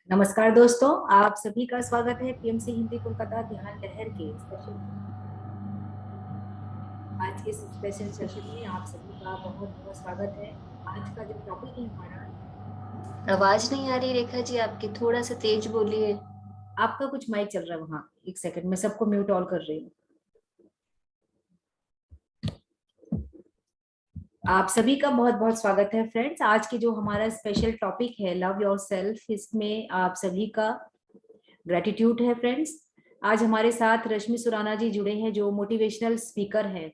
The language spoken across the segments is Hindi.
नमस्कार दोस्तों, आप सभी का स्वागत है पीएमसी हिंदी कोलकाता ध्यान लहर के स्पेशल आज के स्पेशल सेशन में आप सभी का बहुत बहुत स्वागत है। आज का जो टॉपिक है हमारा। आवाज नहीं आ रही रेखा जी आपकी, थोड़ा सा तेज बोलिए। आपका कुछ माइक चल रहा है वहाँ, एक सेकंड में सबको म्यूट ऑल कर रही हूँ। आप सभी का बहुत बहुत स्वागत है फ्रेंड्स। आज की जो हमारा स्पेशल टॉपिक है लव योर सेल्फ, इसमें आप सभी का ग्रेटिट्यूड है फ्रेंड्स। आज हमारे साथ रश्मि सुराना जी जुड़े हैं जो मोटिवेशनल स्पीकर है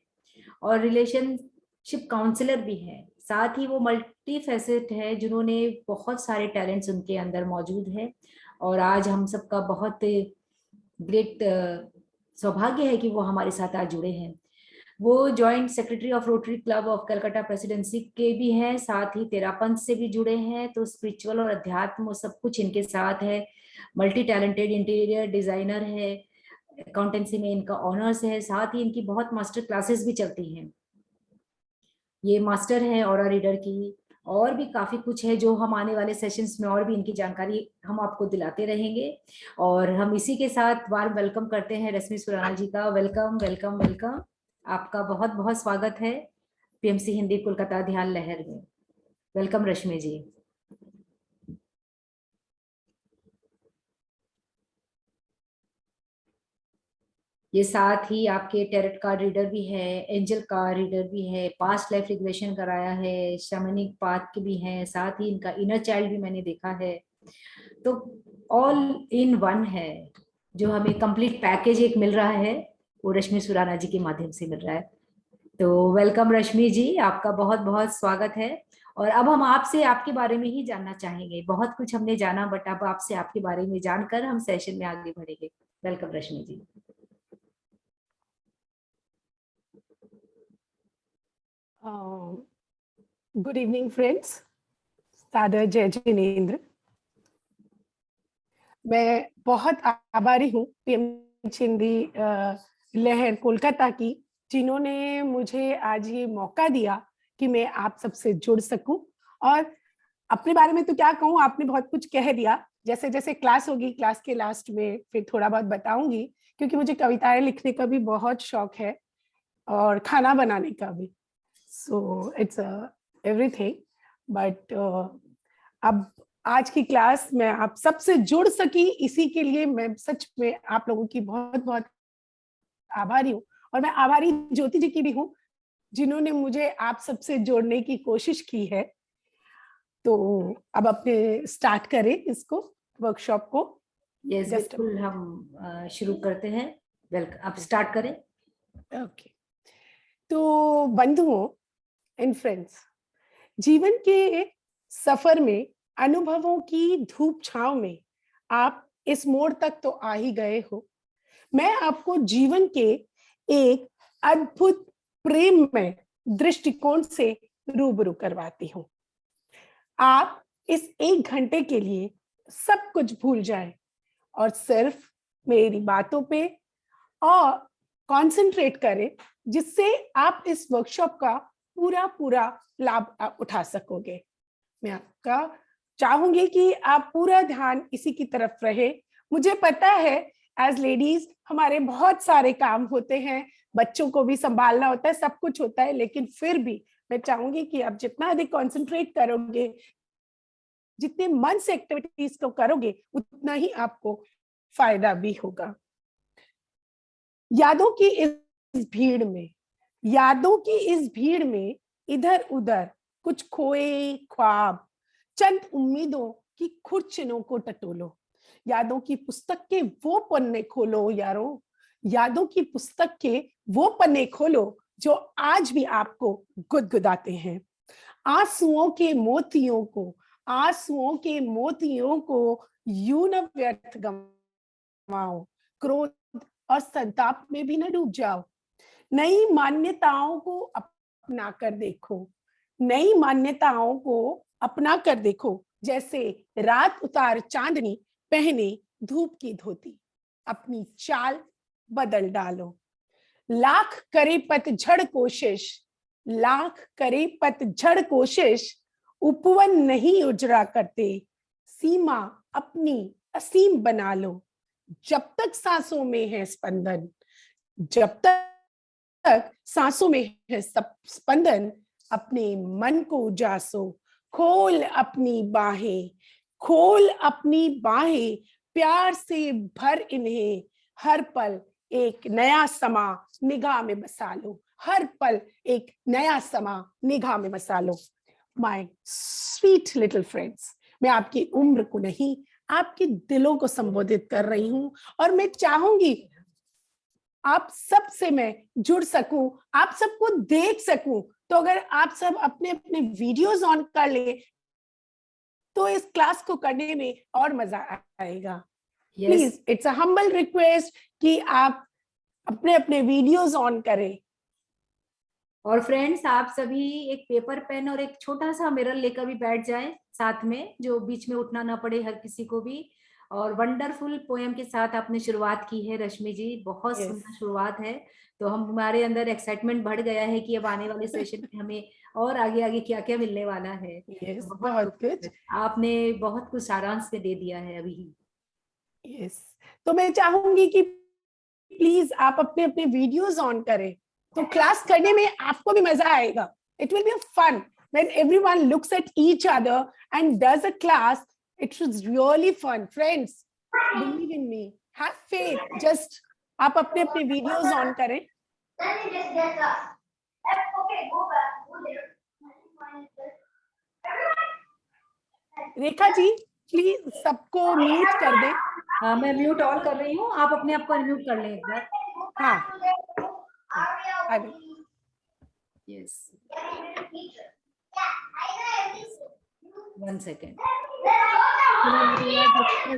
और रिलेशनशिप काउंसलर भी है। साथ ही वो मल्टी फैसेट है जिन्होंने बहुत सारे टैलेंट्स उनके अंदर मौजूद है। और आज हम सबका बहुत ग्रेट सौभाग्य है कि वो हमारे साथ आज जुड़े हैं। वो joint secretary of rotary club of Calcutta presidency के भी हैं, साथ ही तेरापंथ से भी जुड़े हैं। तो स्पिरिचुअल और अध्यात्म सब कुछ इनके साथ है। मल्टी टैलेंटेड इंटीरियर डिजाइनर है, अकाउंटेंसी में इनका ऑनर्स है, साथ ही इनकी बहुत मास्टर क्लासेस भी चलती हैं। ये मास्टर है ऑरा रीडर की, और भी काफी कुछ है जो हम आने वाले सेशंस में और भी इनकी जानकारी हम आपको दिलाते रहेंगे। और हम इसी के साथ वार्म वेलकम करते हैं रश्मि सुराना जी का। वेलकम वेलकम वेलकम, आपका बहुत बहुत स्वागत है पीएमसी हिंदी कोलकाता ध्यान लहर में। वेलकम रश्मि जी। ये साथ ही आपके टैरेट कार्ड रीडर भी है, एंजल कार्ड रीडर भी है, पास्ट लाइफ रिग्रेशन कराया है, शैमनिक पाथ के भी हैं, साथ ही इनका इनर चाइल्ड भी मैंने देखा है। तो ऑल इन वन है, जो हमें कंप्लीट पैकेज एक मिल रहा है वो रश्मि सुराना जी के माध्यम से मिल रहा है। तो वेलकम रश्मि जी, आपका बहुत बहुत स्वागत है। और अब हम आपसे आपके बारे में ही जानना चाहेंगे। बहुत कुछ हमने जाना, बट अब आपसे आपके बारे में जानकर हम सेशन में आगे बढ़ेंगे। वेलकम रश्मि जी। गुड इवनिंग फ्रेंड्स, सादर जय जिनेंद्र। मैं बहुत आभारी हूँ पीएमसी हिंदी लहर कोलकाता की, जिन्होंने मुझे आज ये मौका दिया कि मैं आप सबसे जुड़ सकूं। और अपने बारे में तो क्या कहूँ, आपने बहुत कुछ कह दिया। जैसे जैसे क्लास होगी, क्लास के लास्ट में फिर थोड़ा बहुत बताऊंगी, क्योंकि मुझे कविताएं लिखने का भी बहुत शौक है और खाना बनाने का भी। So it's everything. बट अब आज की क्लास में आप सबसे जुड़ सकी, इसी के लिए मैं सच में आप लोगों की बहुत बहुत आभारी हूँ। और मैं आभारी ज्योति जी की भी हूँ, जिन्होंने मुझे आप सबसे जोड़ने की कोशिश की है। तो अब अपने स्टार्ट करें इसको, वर्कशॉप को। यस बिल्कुल, हम शुरू करते हैं। वेलकम, आप स्टार्ट करें। ओके। तो बंधुओं एंड फ्रेंड्स, जीवन के सफर में अनुभवों की धूप छांव में आप इस मोड़ तक तो आ ही गए हो। मैं आपको जीवन के एक अद्भुत प्रेममय दृष्टिकोण से रूबरू करवाती हूँ। आप इस 1 घंटे के लिए सब कुछ भूल जाएं और सिर्फ मेरी बातों पे और कंसंट्रेट करें, जिससे आप इस वर्कशॉप का पूरा पूरा लाभ आप उठा सकोगे। मैं आपका चाहूंगी कि आप पूरा ध्यान इसी की तरफ रहे। मुझे पता है एज लेडीज हमारे बहुत सारे काम होते हैं, बच्चों को भी संभालना होता है, सब कुछ होता है, लेकिन फिर भी मैं चाहूंगी कि आप जितना अधिक कंसंट्रेट करोगे, जितने मन से एक्टिविटीज को करोगे, उतना ही आपको फायदा भी होगा। यादों की इस भीड़ में, यादों की इस भीड़ में इधर उधर कुछ खोए ख्वाब, चंद उम्मीदों की खुरचनों को टटोलो। यादों की पुस्तक के वो पन्ने खोलो यारो, यादों की पुस्तक के वो पन्ने खोलो जो आज भी आपको गुदगुदाते हैं। आंसुओं के मोतियों को, आंसुओं के मोतियों को यूं न व्यर्थ गंवाओ। क्रोध और संताप में भी न डूब जाओ। नई मान्यताओं को अपना कर देखो, नई मान्यताओं को अपना कर देखो। जैसे रात उतार चांदनी पहने धूप की धोती, अपनी चाल बदल डालो। लाख करे पतझड़ कोशिश, लाख करे पतझड़ कोशिश, उपवन नहीं उजड़ा करते, सीमा अपनी असीम बना लो। जब तक सांसों में है स्पंदन, जब तक सांसों में है सब स्पंदन, अपने मन को उजासो, खोल अपनी बाहें, खोल अपनी बाहें, प्यार से भर इन्हें, हर पल एक नया समा निगाह में बसा लो, हर पल एक नया समा निगाह में बसा लो। माय स्वीट लिटिल फ्रेंड्स, मैं आपकी उम्र को नहीं, आपके दिलों को संबोधित कर रही हूं, और मैं चाहूंगी आप सब से मैं जुड़ सकूं, आप सबको देख सकूं। तो अगर आप सब अपने अपने वीडियोस ऑन कर ले तो इस क्लास को करने में और मजा आएगा। Please, it's a humble request कि आप अपने अपने वीडियोस ऑन करें। और फ्रेंड्स, आप सभी एक पेपर पेन और एक छोटा सा मिरर लेकर भी बैठ जाएं साथ में, जो बीच में उठना ना पड़े हर किसी को भी। और वंडरफुल पोएम के साथ आपने शुरुआत की है रश्मि जी, बहुत सुंदर शुरुआत है। तो हमारे अंदर एक्साइटमेंट बढ़ गया है कि अब आने वाले सेशन में हमें और आगे आगे क्या क्या मिलने वाला है। तो बहुत कुछ आपने बहुत कुछ सारांश में दे दिया है अभी ही। तो मैं चाहूंगी कि प्लीज आप अपने अपने वीडियोस ऑन करें, तो क्लास करने में आपको भी मजा आएगा। It will be fun when everyone looks at each other and does a class. It was really fun, friends. Believe in me, have faith. Just आप अपने अपने वीडियोस ऑन करें। रेखा जी प्लीज सबको म्यूट कर दें। हाँ, मैं म्यूट ऑल कर रही हूँ, आप अपने आप को अनम्यूट कर लें एक बार। हाँ, यस, 1 सेकेंड,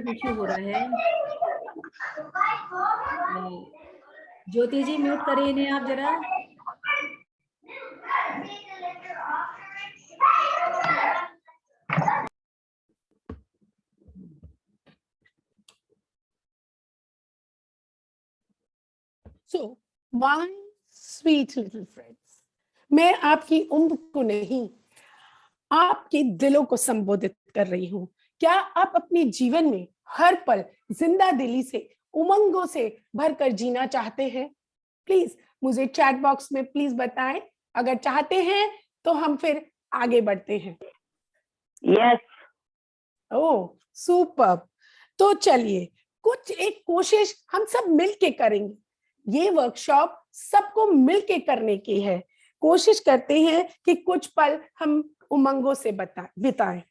इश्यू हो रहा है। ज्योति जी म्यूट करिए इन्हें आप जरा। So, my sweet little friends, मैं आपकी उम्र को नहीं, आपके दिलों को संबोधित कर रही हूं। क्या आप अपने जीवन में हर पल जिंदा दिली से, उमंगों से भरकर जीना चाहते हैं? प्लीज मुझे चैट बॉक्स में प्लीज बताएं। अगर चाहते हैं तो हम फिर आगे बढ़ते हैं। यस। ओह सुपर। तो चलिए कुछ एक कोशिश हम सब मिलके करेंगे। ये वर्कशॉप सबको मिलके करने की है। कोशिश करते हैं कि कुछ पल हम उमंगों से बिताएं।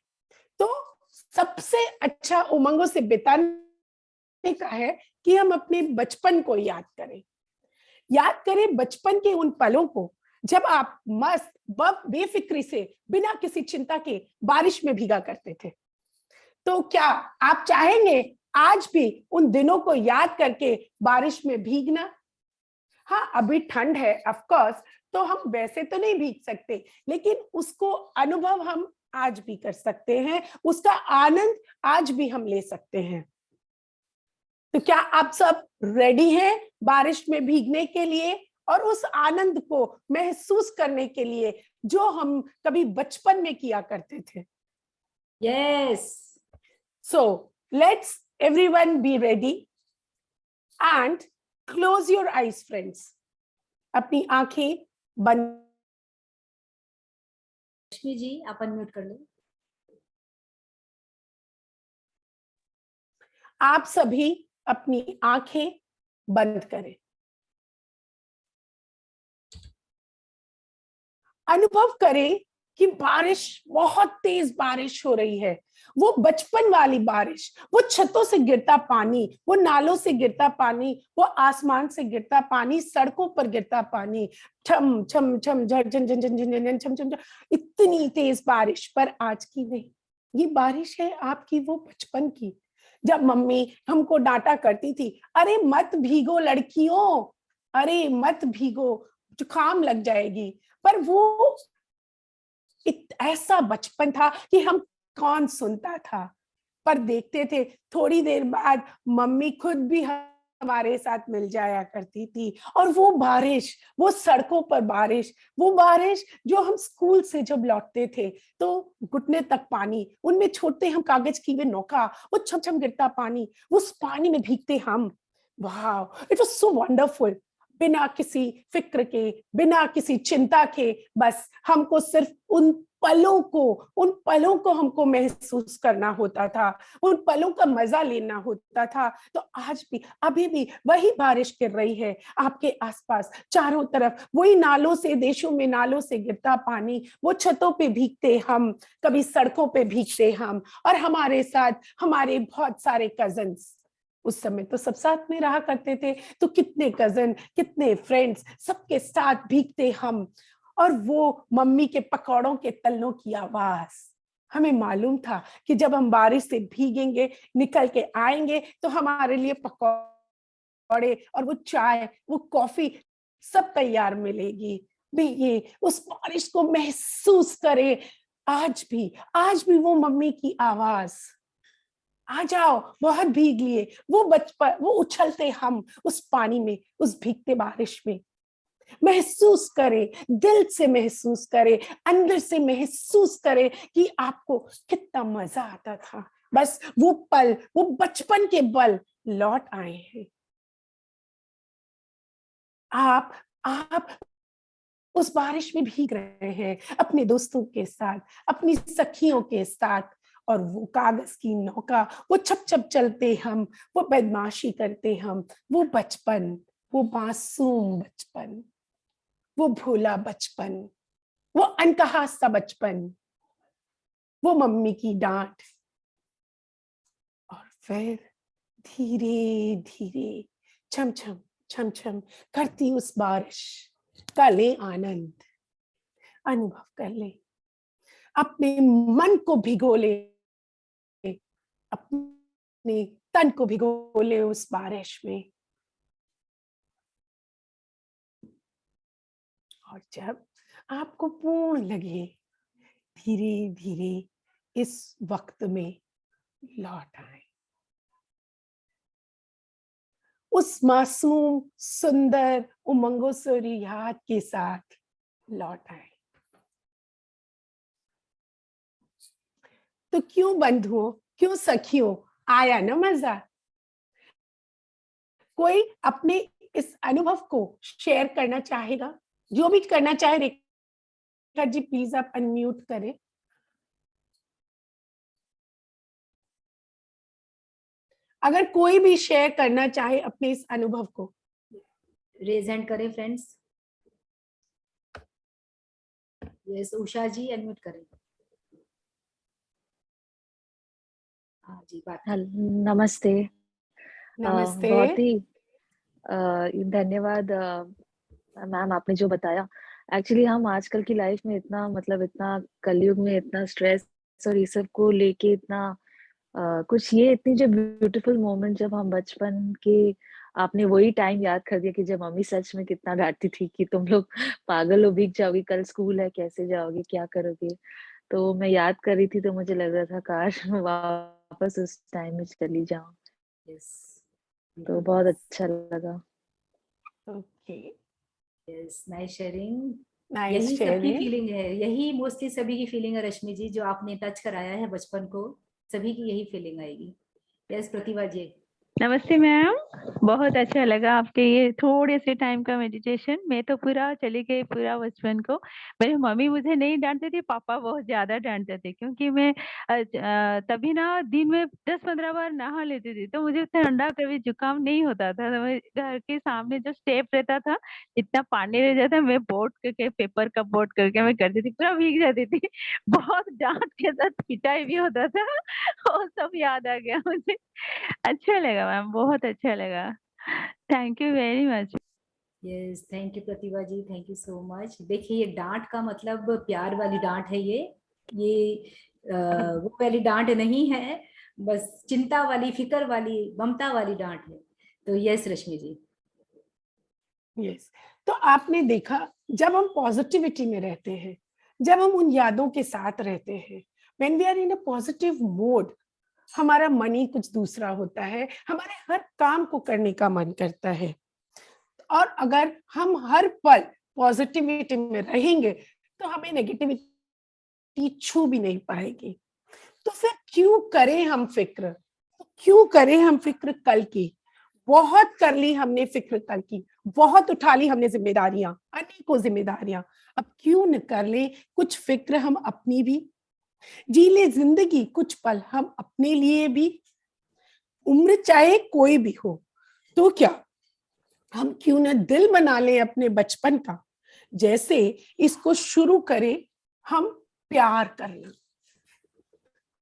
तो सबसे अच्छा उमंगों से बिताने का है कि हम अपने बचपन को याद करें बचपन के उन पलों को जब आप मस्त बेफिक्री से बिना किसी चिंता के बारिश में भीगा करते थे। तो क्या आप चाहेंगे आज भी उन दिनों को याद करके बारिश में भीगना? हाँ, अभी ठंड है ऑफ कोर्स, तो हम वैसे तो नहीं भीग सकते, लेकिन उसको अनुभव हम आज भी कर सकते हैं, उसका आनंद आज भी हम ले सकते हैं। तो क्या आप सब रेडी हैं बारिश में भीगने के लिए और उस आनंद को महसूस करने के लिए जो हम कभी बचपन में किया करते थे? Yes. So let's everyone be ready and close your eyes, friends. अपनी आंखें बंद। लक्ष्मी जी आप अनम्यूट कर लें। आप सभी अपनी आंखें बंद करें। अनुभव करें कि बारिश, बहुत तेज बारिश हो रही है। वो बचपन वाली बारिश, वो छतों से गिरता पानी, वो नालों से गिरता पानी, वो आसमान से गिरता पानी, सड़कों पर गिरता पानी, छम छम छम झर झन झन झन झन झन छम छम, इतनी तेज बारिश। पर आज की नहीं, ये बारिश है आपकी वो बचपन की, जब मम्मी हमको डांटा करती थी, अरे मत भीगो लड़कियों, अरे मत भीगो, जुकाम लग जाएगी। पर वो ऐसा बचपन था कि हम कौन सुनता था, पर देखते थे थोड़ी देर बाद मम्मी खुद भी हमारे साथ मिल जाया करती थी। और वो बारिश, वो सड़कों पर बारिश, वो बारिश जो हम स्कूल से जब लौटते थे तो घुटने तक पानी, उनमें छोटे हम कागज की वे नौका, वो छम छम गिरता पानी, उस पानी में भीगते हम। वाह, इट वाज सो वंडरफुल। बिना किसी फिक्र के, बिना किसी चिंता के, बस हमको सिर्फ उन पलों को हमको महसूस करना होता था, उन पलों का मजा लेना होता था। तो आज भी, अभी भी वही बारिश गिर रही है आपके आसपास, चारों तरफ वही नालों से, देशों में नालों से गिरता पानी, वो छतों पे भीगते हम, कभी सड़कों पे भीगते हम, और हमारे साथ हमारे बहुत सारे कजन्स। उस समय तो सब साथ में रहा करते थे, तो कितने कजन, कितने फ्रेंड्स, सबके साथ भीगते हम। और वो मम्मी के पकौड़ों के तलनों की आवाज, हमें मालूम था कि जब हम बारिश से भीगेंगे, निकल के आएंगे, तो हमारे लिए पकौड़े और वो चाय, वो कॉफी सब तैयार मिलेगी। भीगे, उस बारिश को महसूस करे। आज भी वो मम्मी की आवाज, आ जाओ बहुत भीग लिए, वो बचपन, वो उछलते हम उस पानी में, उस भीगते बारिश में। महसूस करें, दिल से महसूस करें, अंदर से महसूस करें कि आपको कितना मजा आता था। बस वो पल, वो बचपन के पल लौट आए हैं। आप उस बारिश में भीग रहे हैं अपने दोस्तों के साथ, अपनी सखियों के साथ, और वो कागज की नौका, वो छप छप चलते हम, वो बदमाशी करते हम, वो बचपन, वो मासूम बचपन, वो भोला बचपन, वो अनकहा सा बचपन, वो मम्मी की डांट, और फिर धीरे धीरे छम छम छम छम करती उस बारिश का ले आनंद, अनुभव कर ले, अपने मन को भिगो ले, अपने तन को भिगो ले उस बारिश में। और जब आपको पूर्ण लगे, धीरे धीरे इस वक्त में लौट आए, उस मासूम सुंदर उमंगों से याद के साथ लौट आए। तो क्यों बंधुओं, क्यों सखियों, आया ना मजा? कोई अपने इस अनुभव को शेयर करना चाहेगा? जो भी करना चाहे, रेखा जी प्लीज आप अनम्यूट करें। अगर कोई भी शेयर करना चाहे अपने इस अनुभव को, रेज हैंड करें friends. Yes, Usha ji unmute करें। हाँ जी, बात करें। नमस्ते। नमस्ते। बहुत ही धन्यवाद मैम, आपने जो बताया। एक्चुअली हम आजकल की लाइफ में इतना, मतलब इतना कलयुग में इतना स्ट्रेस और ये सब को लेके इतना कुछ, ये इतनी जो ब्यूटीफुल मोमेंट जब हम बचपन के, आपने वही टाइम याद कर दिया कि जब मम्मी सच में कितना डांटती थी कि तुम लोग पागल हो, भीग जाओगी, कल स्कूल है, कैसे जाओगे, क्या करोगे। तो मैं याद कर रही थी, तो मुझे लग रहा था काश मैं वापस उस टाइम में चली जाऊं। यस, तो बहुत अच्छा लगा। Okay, yes, nice sharing. Nice यही सबकी शेयरिंग। फीलिंग है, यही मोस्टली सभी की फीलिंग है रश्मि जी, जो आपने टच कराया है बचपन को, सभी की यही फीलिंग आएगी। यस, प्रतिभा जी। नमस्ते मैम, बहुत अच्छा लगा आपके ये थोड़े से टाइम का मेडिटेशन। मैं तो पूरा चली गई, पूरा बचपन को। मेरी मम्मी मुझे नहीं डांटते थे, पापा बहुत ज्यादा डांटते थे, क्योंकि मैं तभी ना दिन में 10-15 बार नहा लेती थी, तो मुझे ठंडा कभी जुकाम नहीं होता था। तो मैं घर के सामने जो स्टेप रहता था, इतना पानी रह जाता, मैं बोट करके, पेपर का बोट करके मैं करती थी, पूरा भीग जाती थी। बहुत डांट के साथ पिटाई भी होता था। वो सब याद आ गया मुझे। अच्छा लगा मैम, बहुत अच्छा लगा। Thank you very much. Yes, thank you Pratibha ji, thank you so much. देखिए, ये डांट का मतलब प्यार वाली डांट है। ये वो वाली डांट नहीं है, बस चिंता वाली, फिक्र वाली, ममता वाली डांट है। तो यस रश्मि जी। यस, तो आपने देखा, जब हम पॉजिटिविटी में रहते हैं, जब हम उन यादों के साथ रहते हैं, when we are in a positive mode, हमारा मन ही कुछ दूसरा होता है, हमारे हर काम को करने का मन करता है। और अगर हम हर पल पॉजिटिविटी में रहेंगे तो हमें नेगेटिविटी छू भी नहीं पाएगी। तो फिर क्यों करें हम फिक्र, क्यों करें हम फिक्र कल की? बहुत कर ली हमने फिक्र कल की, बहुत उठा ली हमने जिम्मेदारियां, अनेकों जिम्मेदारियां। अब क्यों न कर ले कुछ फिक्र हम अपनी भी, जी ले जिंदगी कुछ पल हम अपने लिए भी। उम्र चाहे कोई भी हो, तो क्या हम क्यों न दिल बना ले अपने बचपन का, जैसे इसको शुरू करें हम प्यार करना।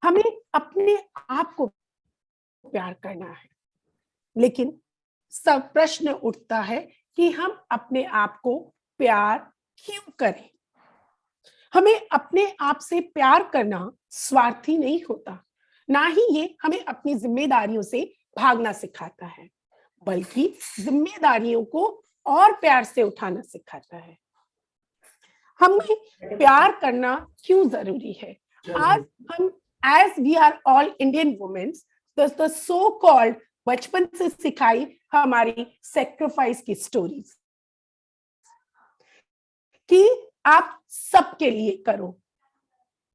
हमें अपने आप को प्यार करना है, लेकिन सब प्रश्न उठता है कि हम अपने आप को प्यार क्यों करें। हमें अपने आप से प्यार करना स्वार्थी नहीं होता, ना ही ये हमें अपनी जिम्मेदारियों से भागना सिखाता है, बल्कि जिम्मेदारियों को और प्यार से उठाना सिखाता है। हमें प्यार करना क्यों जरूरी है? आज हम as we are all Indian womens, the so called बचपन से सिखाई हमारी सेक्रीफाइस की स्टोरीज कि आप सबके लिए करो,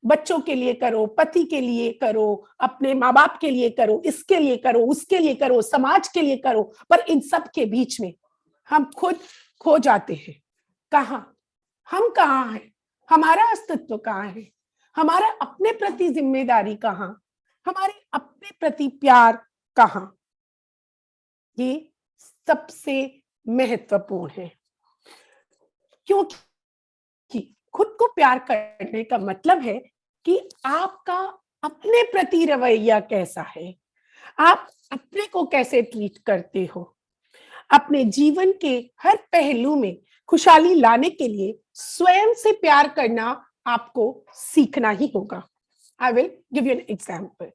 बच्चों के लिए करो, पति के लिए करो, अपने माँ बाप के लिए करो, इसके लिए करो, उसके लिए करो, समाज के लिए करो, पर इन सब के बीच में हम खुद खो जाते हैं। कहाँ हम कहाँ हैं? हमारा अस्तित्व कहाँ है? हमारा अपने प्रति जिम्मेदारी कहाँ? हमारे अपने प्रति प्यार कहाँ? ये सबसे महत्वपूर्ण है, क्योंकि खुद को प्यार करने का मतलब है कि आपका अपने प्रति रवैया कैसा है, आप अपने को कैसे ट्रीट करते हो। अपने जीवन के हर पहलू में खुशहाली लाने के लिए स्वयं से प्यार करना आपको सीखना ही होगा। I will give you an example.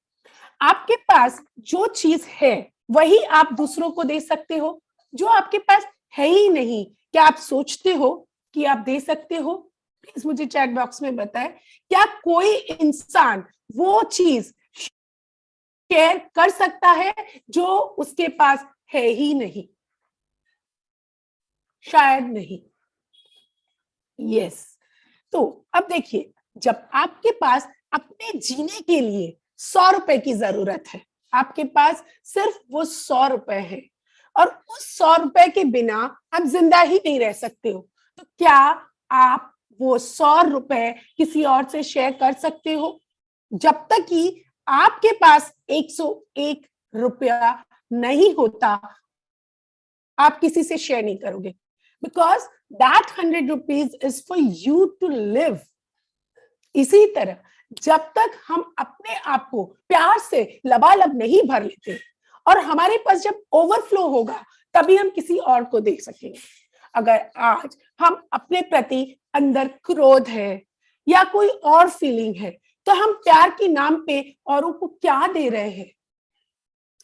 आपके पास जो चीज है वही आप दूसरों को दे सकते हो, जो आपके पास है ही नहीं, क्या आप सोचते हो कि आप दे सकते हो? प्लीज मुझे चैट बॉक्स में बताएं, क्या कोई इंसान वो चीज शेयर कर सकता है जो उसके पास है ही नहीं? शायद नहीं। यस। तो अब देखिए, जब आपके पास अपने जीने के लिए 100 रुपए की जरूरत है, आपके पास सिर्फ वो 100 रुपए है और उस 100 रुपए के बिना आप जिंदा ही नहीं रह सकते हो, तो क्या आप वो 100 रुपए किसी और से शेयर कर सकते हो? जब तक कि आपके पास 101 रुपया नहीं होता, आप किसी से शेयर नहीं करोगे, because that 100 rupees is for you to live. इसी तरह जब तक हम अपने आप को प्यार से लबालब नहीं भर लेते और हमारे पास जब ओवरफ्लो होगा तभी हम किसी और को दे सकेंगे। अगर आज हम अपने प्रति अंदर क्रोध है या कोई और फीलिंग है, तो हम प्यार के नाम पे औरों को क्या दे रहे हैं?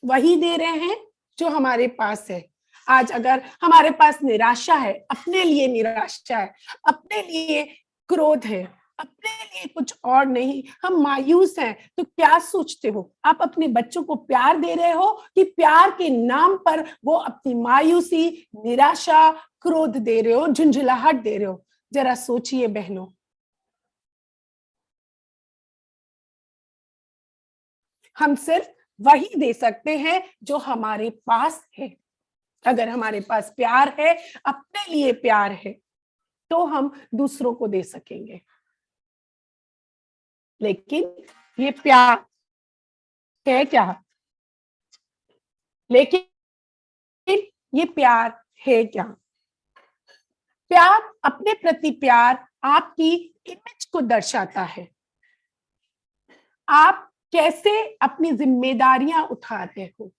वही दे रहे हैं जो हमारे पास है। आज अगर हमारे पास निराशा है, अपने लिए निराशा है, अपने लिए क्रोध है, अपने लिए कुछ और नहीं, हम मायूस हैं, तो क्या सोचते हो? आप अपने बच्चों को प्यार दे रहे हो कि प्यार के नाम पर वो अपनी मायूसी, निराशा, क्रोध दे रहे हो, झुंझुलाहट दे रहे हो? जरा सोचिए बहनों। हम सिर्फ वही दे सकते हैं जो हमारे पास है। अगर हमारे पास प्यार है, अपने लिए प्यार है, तो हम दूसरों को दे सकेंगे। लेकिन ये प्यार है क्या? लेकिन ये प्यार है क्या? प्यार, अपने प्रति प्यार आपकी इमेज को दर्शाता है। आप कैसे अपनी जिम्मेदारियां उठाते हो,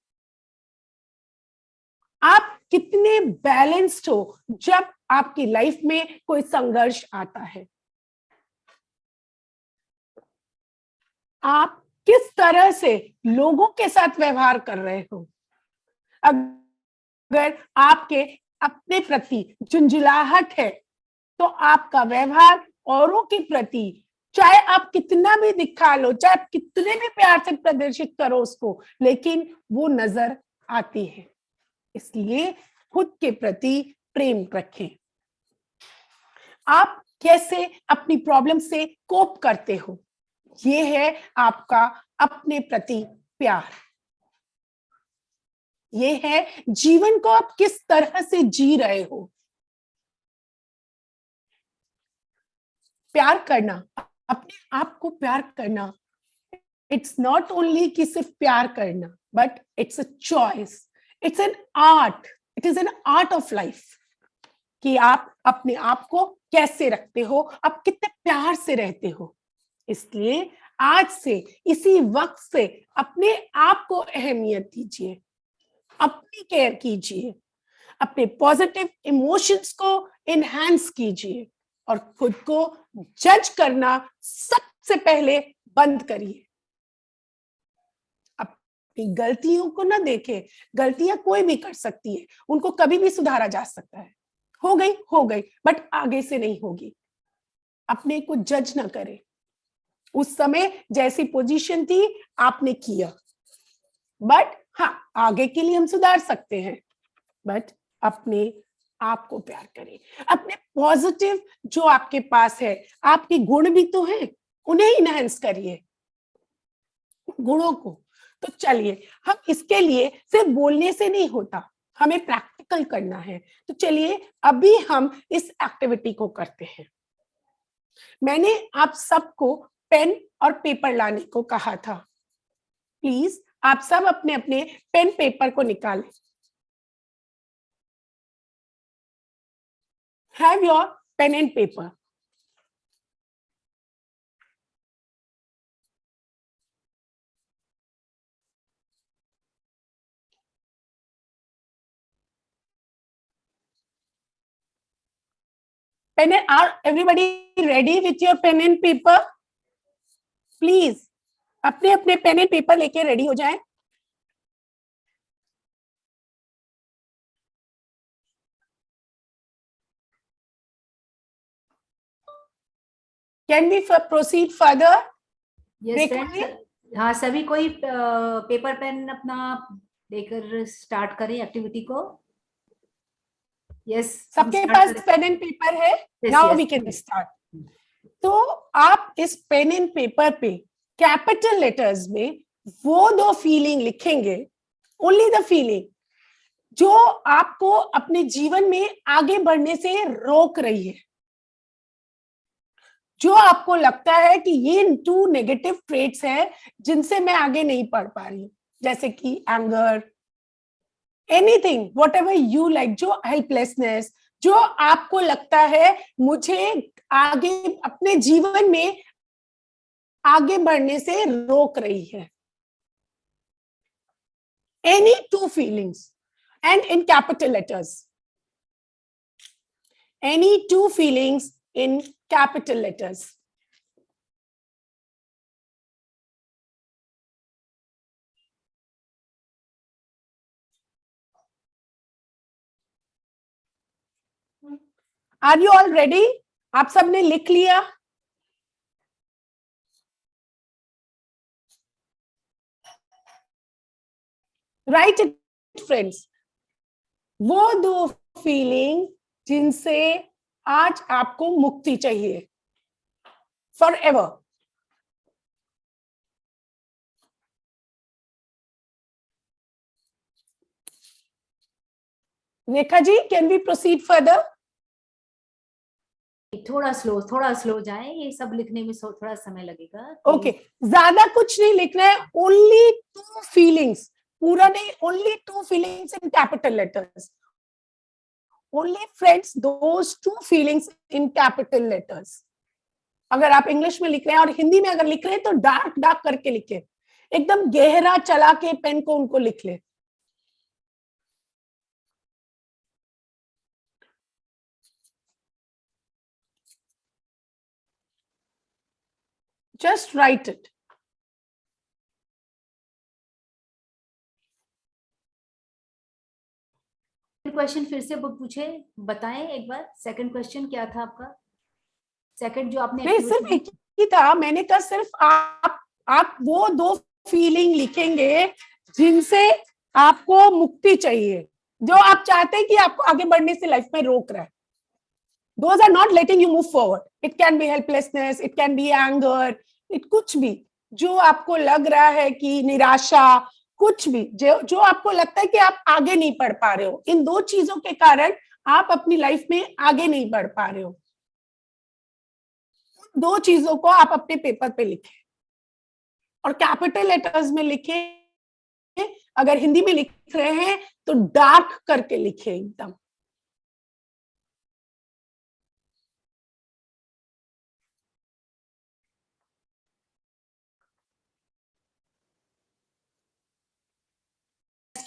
आप कितने बैलेंस्ड हो जब आपकी लाइफ में कोई संघर्ष आता है, आप किस तरह से लोगों के साथ व्यवहार कर रहे हो। अगर आपके अपने प्रति झुंझुलाहट है, तो आपका व्यवहार औरों के प्रति चाहे आप कितना भी दिखा लो, चाहे आप कितने भी प्यार से प्रदर्शित करो उसको, लेकिन वो नजर आती है। इसलिए खुद के प्रति प्रेम रखें। आप कैसे अपनी प्रॉब्लम से कोप करते हो, ये है आपका अपने प्रति प्यार। ये है जीवन को आप किस तरह से जी रहे हो। प्यार करना, अपने आप को प्यार करना, इट्स नॉट ओनली कि सिर्फ प्यार करना, but it's a choice, it's an art, it is an art of life कि आप अपने आप को कैसे रखते हो, आप कितने प्यार से रहते हो। इसलिए आज से, इसी वक्त से अपने आप को अहमियत दीजिए, अपनी केयर कीजिए, अपने पॉजिटिव इमोशंस को एनहांस कीजिए और खुद को जज करना सबसे पहले बंद करिए। अपनी गलतियों को ना देखें, गलतियां कोई भी कर सकती है, उनको कभी भी सुधारा जा सकता है। हो गई, बट आगे से नहीं होगी। अपने को जज ना करें। उस समय जैसी पोजीशन थी आपने किया, बट हाँ, आगे के लिए हम सुधार सकते हैं। बट अपने आप को प्यार करें। अपने पॉजिटिव जो आपके पास है, आपके गुण भी तो हैं, उन्हें इनहेंस करिए, गुणों को। तो चलिए, हम इसके लिए सिर्फ बोलने से नहीं होता, हमें प्रैक्टिकल करना है। तो चलिए अभी हम इस एक्टिविटी को करते हैं। मैंने आप सबको पेन और पेपर लाने को कहा था। प्लीज आप सब अपने अपने पेन पेपर को निकालें। Have your pen and paper. Are everybody ready with your pen and paper? Please, अपने अपने पेन एंड पेपर लेके रेडी हो जाएं। Can we proceed further? Yes, friends, हाँ, सभी कोई पेपर पेन अपना लेकर स्टार्ट करें एक्टिविटी को। यस, सबके पास पेन एंड पेपर है? Now we can start. तो आप इस पेन एंड पेपर पे कैपिटल लेटर्स में वो दो फीलिंग लिखेंगे, ओनली द फीलिंग जो आपको अपने जीवन में आगे बढ़ने से रोक रही है, जो आपको लगता है कि ये 2 नेगेटिव ट्रेट्स है जिनसे मैं आगे नहीं बढ़ पा रही, जैसे कि anger, anything, whatever you like, जो हेल्पलेसनेस, जो आपको लगता है मुझे आगे अपने जीवन में आगे बढ़ने से रोक रही है। Any 2 feelings and in capital letters. Any 2 feelings in capital letters. Are you all ready? आप सबने लिख लिया? Write it, friends. वो 2 फीलिंग जिनसे आज आपको मुक्ति चाहिए, forever. Rekha ji, can we proceed further? थोड़ा स्लो जाए, ये सब लिखने में थोड़ा समय लगेगा। ओके, ज्यादा कुछ नहीं लिखना है, ओनली 2 फीलिंग्स, पूरा नहीं, only 2 feelings in capital letters, only friends those 2 feelings in capital letters. अगर आप इंग्लिश में लिख रहे हैं और हिंदी में अगर लिख रहे हैं तो डार्क डार्क करके लिखे, एकदम गहरा चला के पेन को उनको लिख ले। Just write it. क्वेश्चन फिर से पूछे, बताएं एक बार। सेकंड क्वेश्चन क्या था आपका? सेकंड जो आपने नहीं, सिर्फ एक था, मैंने कहा सिर्फ आप वो 2 फीलिंग लिखेंगे जिनसे आपको मुक्ति चाहिए, जो आप चाहते हैं कि आपको आगे बढ़ने से लाइफ में रोक रहा है. Those are not letting you move forward. It can be helplessness, it can be anger, it कुछ भी जो आपको लग रहा है कि निराशा, कुछ भी जो आपको लगता है कि आप आगे नहीं बढ़ पा रहे हो, इन 2 चीजों के कारण आप अपनी लाइफ में आगे नहीं बढ़ पा रहे हो. 2 चीजों को आप अपने पेपर पे लिखें और कैपिटल लेटर्स में लिखें. अगर हिंदी में लिख रहे हैं तो डार्क करके लिखें एकदम.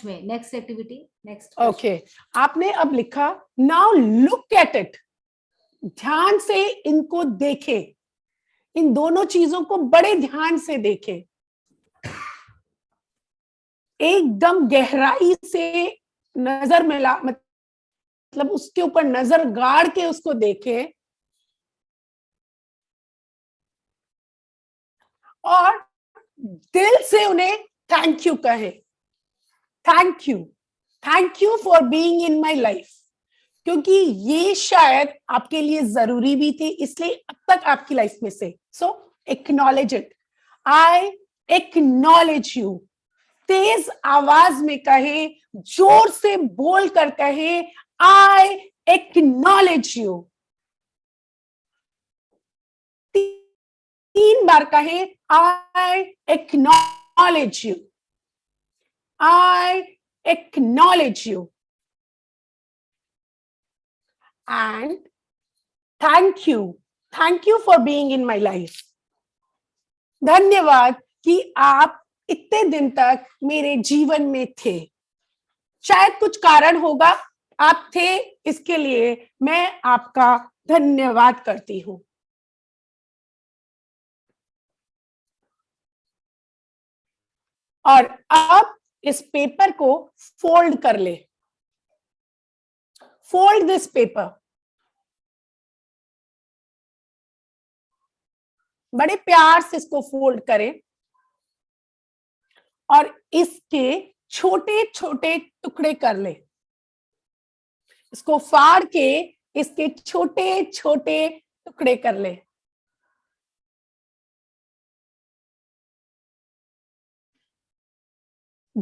Next activity, next. ओके, आपने अब लिखा. Now look at it. ध्यान से इनको देखें, इन दोनों चीजों को बड़े ध्यान से देखें, एकदम गहराई से नजर मिला, मतलब उसके ऊपर नजर गाड़ के उसको देखें और दिल से उन्हें थैंक यू कहें. Thank you for being in my life. क्योंकि ये शायद आपके लिए जरूरी भी थी, इसलिए अब तक आपकी लाइफ में से. So acknowledge it. I acknowledge you. तेज आवाज में कहे, जोर से बोल कर कहे, आई एक्नॉलेज यू. 3 बार कहे, आई acknowledge you. I acknowledge you. And thank you for being in my life. धन्यवाद कि आप इतने दिन तक मेरे जीवन में थे. शायद कुछ कारण होगा, आप थे, इसके लिए मैं आपका धन्यवाद करती हूं. और अब इस पेपर को फोल्ड कर ले. Fold this paper. बड़े प्यार से इसको फोल्ड करें और इसके छोटे छोटे टुकड़े कर ले. इसको फाड़ के इसके छोटे छोटे टुकड़े कर ले.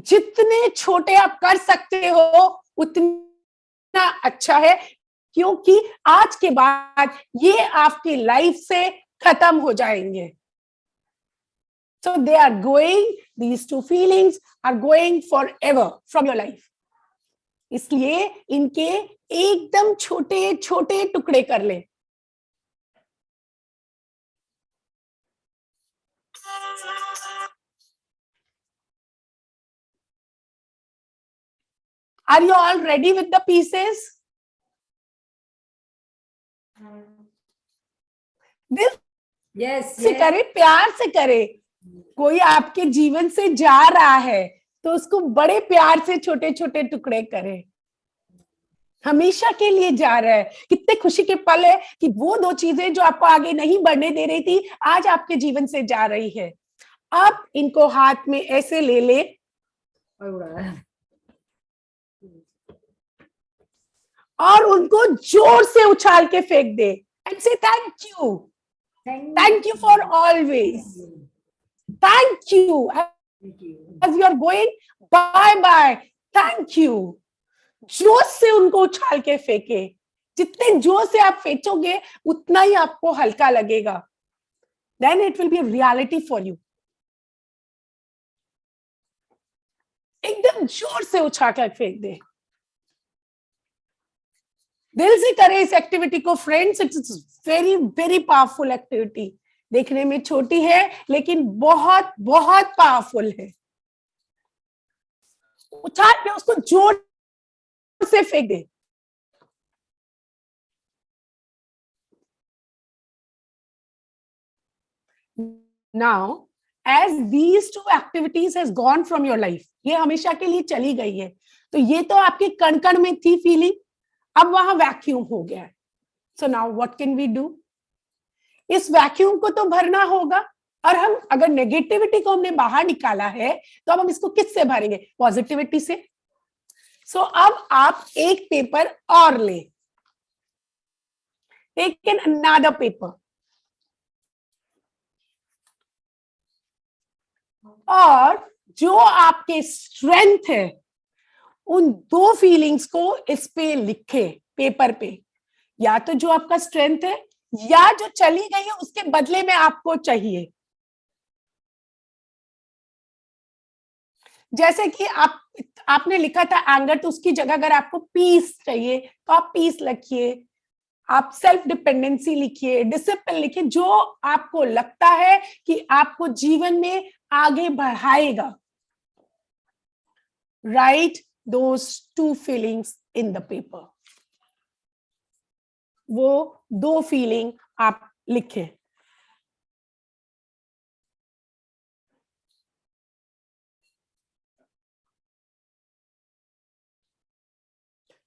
जितने छोटे आप कर सकते हो उतना अच्छा है, क्योंकि आज के बाद ये आपकी लाइफ से खत्म हो जाएंगे. So they are going, these 2 feelings are going forever from your life. इसलिए इनके एकदम छोटे छोटे टुकड़े कर ले. Are you all ready with the pieces? दिल से करे, प्यार से करे. कोई आपके जीवन से जा रहा है तो उसको बड़े प्यार से छोटे छोटे टुकड़े करे. हमेशा के लिए जा रहा है. कितने खुशी के पल है कि वो 2 चीजें जो आपको आगे नहीं बढ़ने दे रही थी, आज आपके जीवन से जा रही है. अब इनको हाथ में ऐसे ले ले और उनको जोर से उछाल के फेंक दे. And say thank you for always. Thank you as you are going. Bye. Thank you. जोर से उनको उछाल के फेंके. जितने जोर से आप फेंकोगे उतना ही आपको हल्का लगेगा. Then it will be a reality for you. एकदम जोर से उछाल कर फेंक दे. दिल से करें इस एक्टिविटी को friends. It's very very powerful activity. देखने में छोटी है लेकिन बहुत बहुत पावरफुल है. उछाल के उसको जोर से फेंक दे. Now, as these 2 activities has gone from your life, ये हमेशा के लिए चली गई है, तो ये तो आपके कण कण में थी फीलिंग, अब वहां वैक्यूम हो गया है. So now what can we do? इस वैक्यूम को तो भरना होगा, और हम अगर नेगेटिविटी को हमने बाहर निकाला है तो अब हम इसको किससे भरेंगे? पॉजिटिविटी से। सो अब आप एक पेपर और ले, टेक एन अनदर पेपर, और जो आपके स्ट्रेंथ है उन दो फीलिंग्स को इस पे लिखे पेपर पे, या तो जो आपका स्ट्रेंथ है या जो चली गई है उसके बदले में आपको चाहिए। जैसे कि आपने लिखा था एंगर, तो उसकी जगह अगर आपको पीस चाहिए तो आप पीस लिखिए, आप सेल्फ डिपेंडेंसी लिखिए, डिसिप्लिन लिखिए, जो आपको लगता है कि आपको जीवन में आगे बढ़ाएगा। Right those two feelings in the paper, वो दो फीलिंग आप लिखें।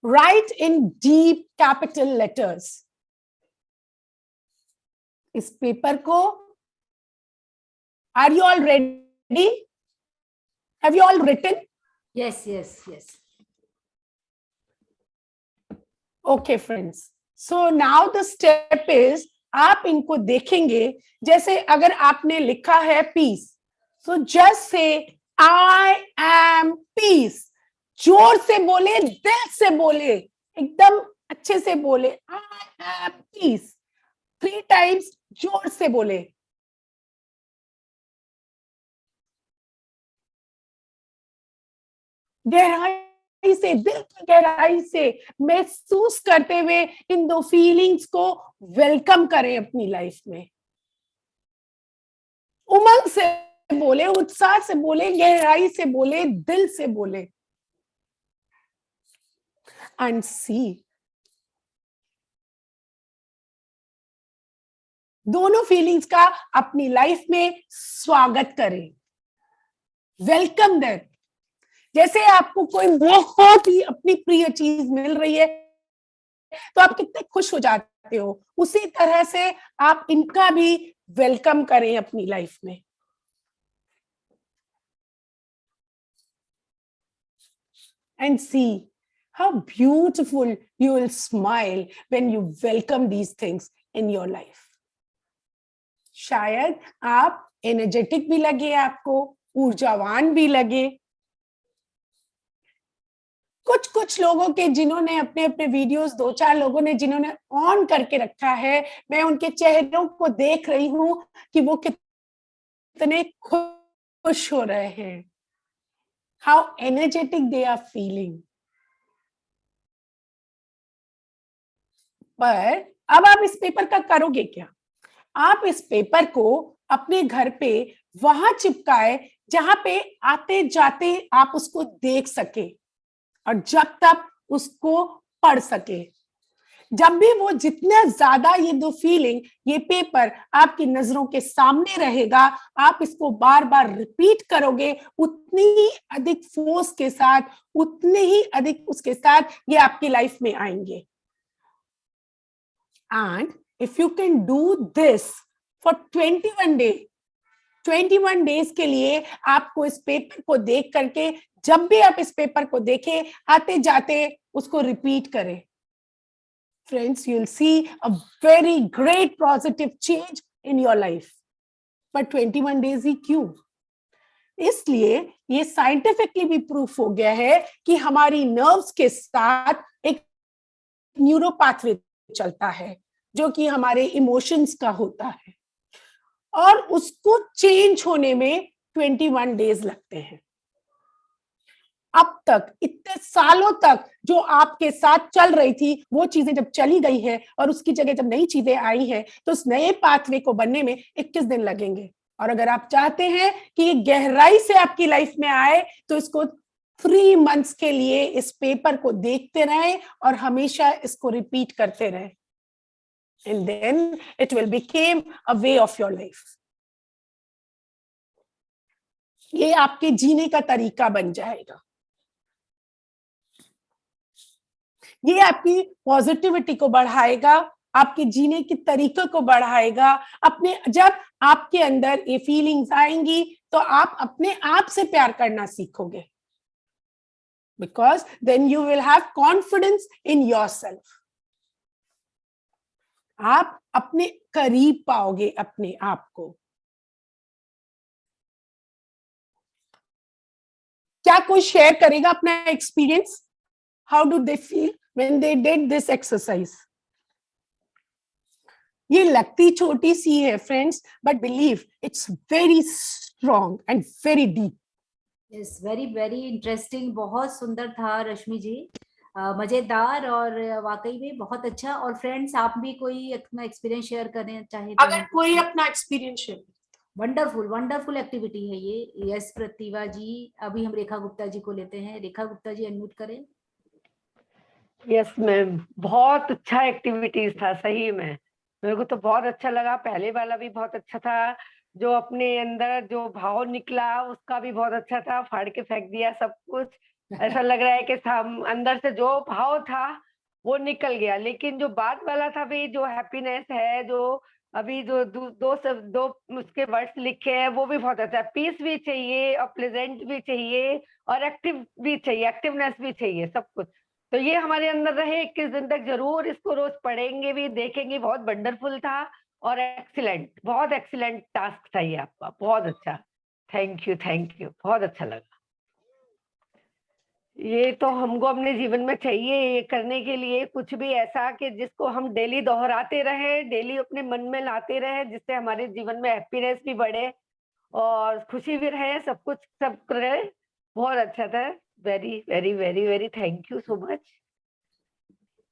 Write in deep capital letters. इस पेपर को, are you all ready? Have you all written? Yes, yes, yes. Okay, friends. So now the step is, आप इनको देखेंगे, जैसे अगर आपने लिखा है peace, so just say I am peace. जोर से बोले, दिल से बोले, एकदम अच्छे से बोले, I am peace. 3 times जोर से बोले। गहराई से, दिल की गहराई से महसूस करते हुए इन दो फीलिंग्स को वेलकम करें अपनी लाइफ में। उमंग से बोले, उत्साह से बोले, गहराई से बोले, दिल से बोले। एंड सी, दोनों फीलिंग्स का अपनी लाइफ में स्वागत करें, वेलकम देम। जैसे आपको कोई बहुत ही अपनी प्रिय चीज मिल रही है तो आप कितने खुश हो जाते हो, उसी तरह से आप इनका भी वेलकम करें अपनी लाइफ में। And see how beautiful you will smile when you welcome these things in your life. शायद आप एनर्जेटिक भी लगे, आपको ऊर्जावान भी लगे। कुछ लोगों के जिन्होंने अपने अपने वीडियोस, 2-4 लोगों ने जिन्होंने ऑन करके रखा है, मैं उनके चेहरों को देख रही हूं कि वो कितने खुश हो रहे हैं, how energetic they are feeling. पर अब आप इस पेपर का करोगे क्या? आप इस पेपर को अपने घर पे वहां चिपकाए जहां पे आते जाते आप उसको देख सके और जब तक उसको पढ़ सके। जब भी वो जितना ज्यादा ये दो फीलिंग, ये पेपर आपकी नजरों के सामने रहेगा, आप इसको बार बार रिपीट करोगे, उतनी ही अधिक फोर्स के साथ, उतने ही अधिक उसके साथ ये आपकी लाइफ में आएंगे। And if you can do this for 21 days, 21 days के लिए आपको इस पेपर को देख करके, जब भी आप इस पेपर को देखें, आते जाते उसको रिपीट करें। Friends, you'll see a very great positive change in your life. But 21 days ही क्यों? इसलिए ये साइंटिफिकली भी प्रूफ हो गया है कि हमारी नर्व्स के साथ एक न्यूरो पाथवे चलता है जो कि हमारे इमोशंस का होता है, और उसको चेंज होने में 21 डेज लगते हैं। अब तक इतने सालों तक जो आपके साथ चल रही थी वो चीजें जब चली गई है और उसकी जगह जब नई चीजें आई हैं तो उस नए पाथवे को बनने में 21 दिन लगेंगे। और अगर आप चाहते हैं कि ये गहराई से आपकी लाइफ में आए तो इसको 3 months के लिए इस पेपर को देखते रहें और हमेशा इसको रिपीट करते रहें, and then it will become a way of your life. ये आपके जीने का तरीका बन जाएगा, ये आपकी पॉजिटिविटी को बढ़ाएगा आपके जीने के तरीके को बढ़ाएगा। जब आपके अंदर ये फीलिंग्स आएंगी तो आप अपने आप से प्यार करना सीखोगे, because then you will have confidence in yourself. आप अपने करीब पाओगे अपने आप को। क्या कोई शेयर करेगा अपना experience? How do they feel when they did this exercise? ये लगती छोटी सी है friends, but believe it's very strong and very deep. Yes, very very interesting, बहुत सुंदर था रश्मि जी, मजेदार और वाकई में बहुत अच्छा। और फ्रेंड्स, आप भी कोई अपना एक्सपीरियंस शेयर करना चाहे तो? अगर कोई अपना experience share. Wonderful wonderful activity है ये। यस प्रतिभा जी, अभी हम रेखा गुप्ता जी को लेते हैं। रेखा गुप्ता जी अनम्यूट करें। यस मैम, बहुत अच्छा एक्टिविटीज था सही में, मेरे को तो बहुत अच्छा लगा। पहले वाला भी बहुत अच्छा था, जो अपने अंदर जो भाव निकला उसका भी बहुत अच्छा था, फाड़ के फेंक दिया सब कुछ। ऐसा लग रहा है कि हम अंदर से जो भाव था वो निकल गया। लेकिन जो बाद वाला था भी, जो हैप्पीनेस है, जो अभी जो दो उसके वर्ड्स लिखे हैं वो भी बहुत अच्छा है। पीस भी चाहिए और प्लेजेंट भी चाहिए और एक्टिव भी चाहिए, एक्टिवनेस भी चाहिए, सब कुछ। तो ये हमारे अंदर रहे 21 दिन तक, जरूर इसको रोज पढ़ेंगे भी, देखेंगे। बहुत वंडरफुल था और एक्सीलेंट, बहुत एक्सीलेंट टास्क था ये आपका, बहुत अच्छा। थैंक यू, बहुत अच्छा लगा। ये तो हमको अपने जीवन में चाहिए, ये करने के लिए कुछ भी ऐसा कि जिसको हम डेली दोहराते रहे, डेली अपने मन में लाते रहे, जिससे हमारे जीवन में हैप्पीनेस भी बढ़े और खुशी भी रहे, सब कुछ सब रहे। बहुत अच्छा था। Very very very very thank you so much.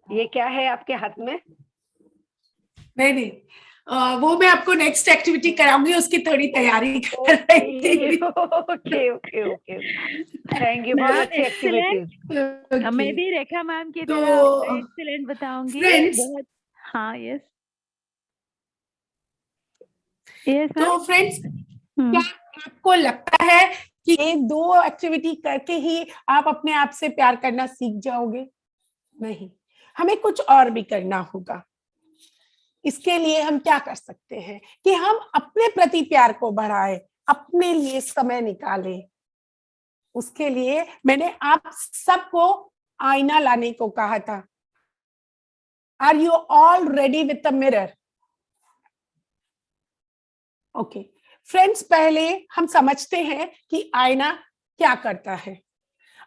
ये क्या है आपके हाथ में? नहीं, वो मैं आपको नेक्स्ट एक्टिविटी कराऊंगी, उसकी थोड़ी तैयारी कर रही थी। ओके थैंक यू, बहुत अच्छी एक्टिविटी। मैं भी रेखा मैम की तो तरह एक्सीलेंट बताऊंगी। फ्रेंड्स, बहुत हाँ यस यस तो फ्रेंड्स, क्या आपको लगता है कि ये 2 एक्टिविटी करके ही आप अपने आप से प्यार करना सीख जाओगे? नहीं, हमें कुछ और भी करना होगा। इसके लिए हम क्या कर सकते हैं कि हम अपने प्रति प्यार को बढ़ाएं, अपने लिए समय निकालें। उसके लिए मैंने आप सबको आईना लाने को कहा था। Are you all ready with a mirror? Okay friends, पहले हम समझते हैं कि आईना क्या करता है।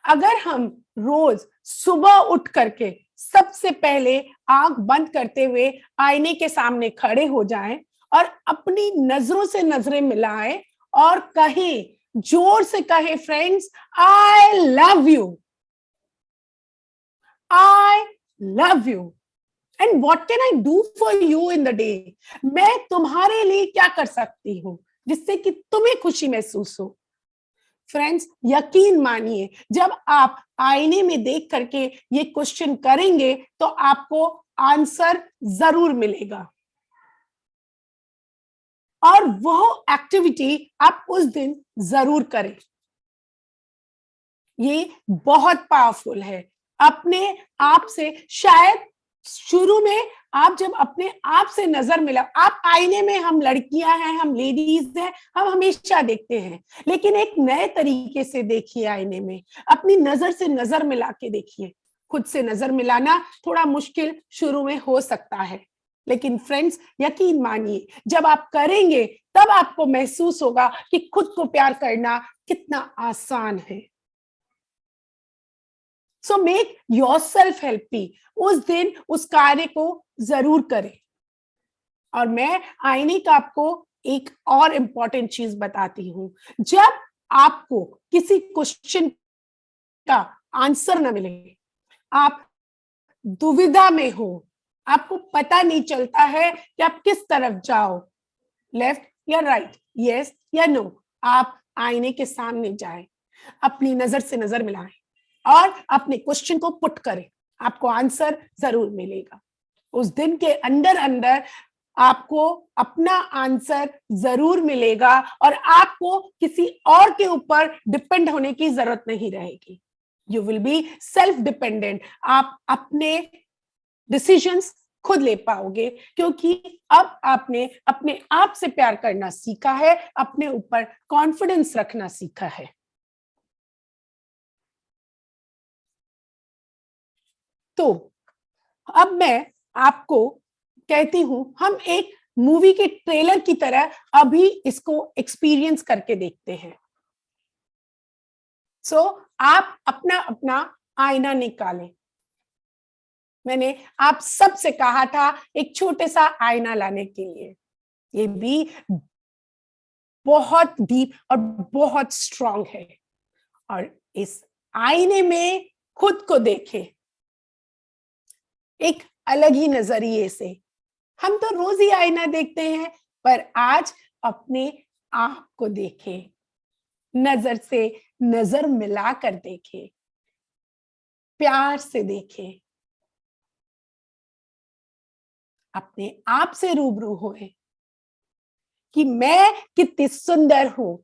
अगर हम रोज सुबह उठ करके सबसे पहले आंख बंद करते हुए आईने के सामने खड़े हो जाएं और अपनी नजरों से नजरें मिलाएं और कहें, जोर से कहें friends, I love you, I love you and what can I do for you in the day? मैं तुम्हारे लिए क्या कर सकती हूँ जिससे कि तुम्हें खुशी महसूस हो। फ्रेंड्स, यकीन मानिए, जब आप आईने में देख करके ये क्वेश्चन करेंगे तो आपको आंसर जरूर मिलेगा और वह एक्टिविटी आप उस दिन जरूर करें। ये बहुत पावरफुल है। अपने आप से, शायद शुरू में आप जब अपने आप से नजर मिला, आप आईने में, हम लड़कियां हैं, हम लेडीज हैं, हम हमेशा देखते हैं, लेकिन एक नए तरीके से देखिए आईने में, अपनी नजर से नजर मिला के देखिए। खुद से नजर मिलाना थोड़ा मुश्किल शुरू में हो सकता है, लेकिन फ्रेंड्स यकीन मानिए, जब आप करेंगे तब आपको महसूस होगा कि खुद को प्यार करना कितना आसान है। So make yourself happy. उस दिन उस कार्य को जरूर करें। और मैं आईने का आपको एक और इम्पॉर्टेंट चीज बताती हूं। जब आपको किसी क्वेश्चन का आंसर न मिले, आप दुविधा में हो, आपको पता नहीं चलता है कि आप किस तरफ जाओ, लेफ्ट या राइट, यस या नो, आप आईने के सामने जाएं, अपनी नजर से नजर मिलाएं और अपने क्वेश्चन को पुट करें, आपको आंसर जरूर मिलेगा। उस दिन के अंदर अंदर आपको अपना आंसर जरूर मिलेगा और आपको किसी और के ऊपर डिपेंड होने की जरूरत नहीं रहेगी। You will be self dependent. आप अपने डिसीजंस खुद ले पाओगे, क्योंकि अब आपने अपने आप से प्यार करना सीखा है, अपने ऊपर कॉन्फिडेंस रखना सीखा है। तो अब मैं आपको कहती हूं, हम एक मूवी के ट्रेलर की तरह अभी इसको एक्सपीरियंस करके देखते हैं। सो आप अपना अपना आईना निकालें। मैंने आप सबसे कहा था एक छोटे सा आईना लाने के लिए। ये भी बहुत डीप और बहुत स्ट्रॉन्ग है, और इस आईने में खुद को देखें एक अलग ही नजरिए से। हम तो रोज ही आईना देखते हैं, पर आज अपने आप को देखें, नजर से नजर मिलाकर देखें, प्यार से देखें, अपने आप से रूबरू होए कि मैं कितनी सुंदर हूं,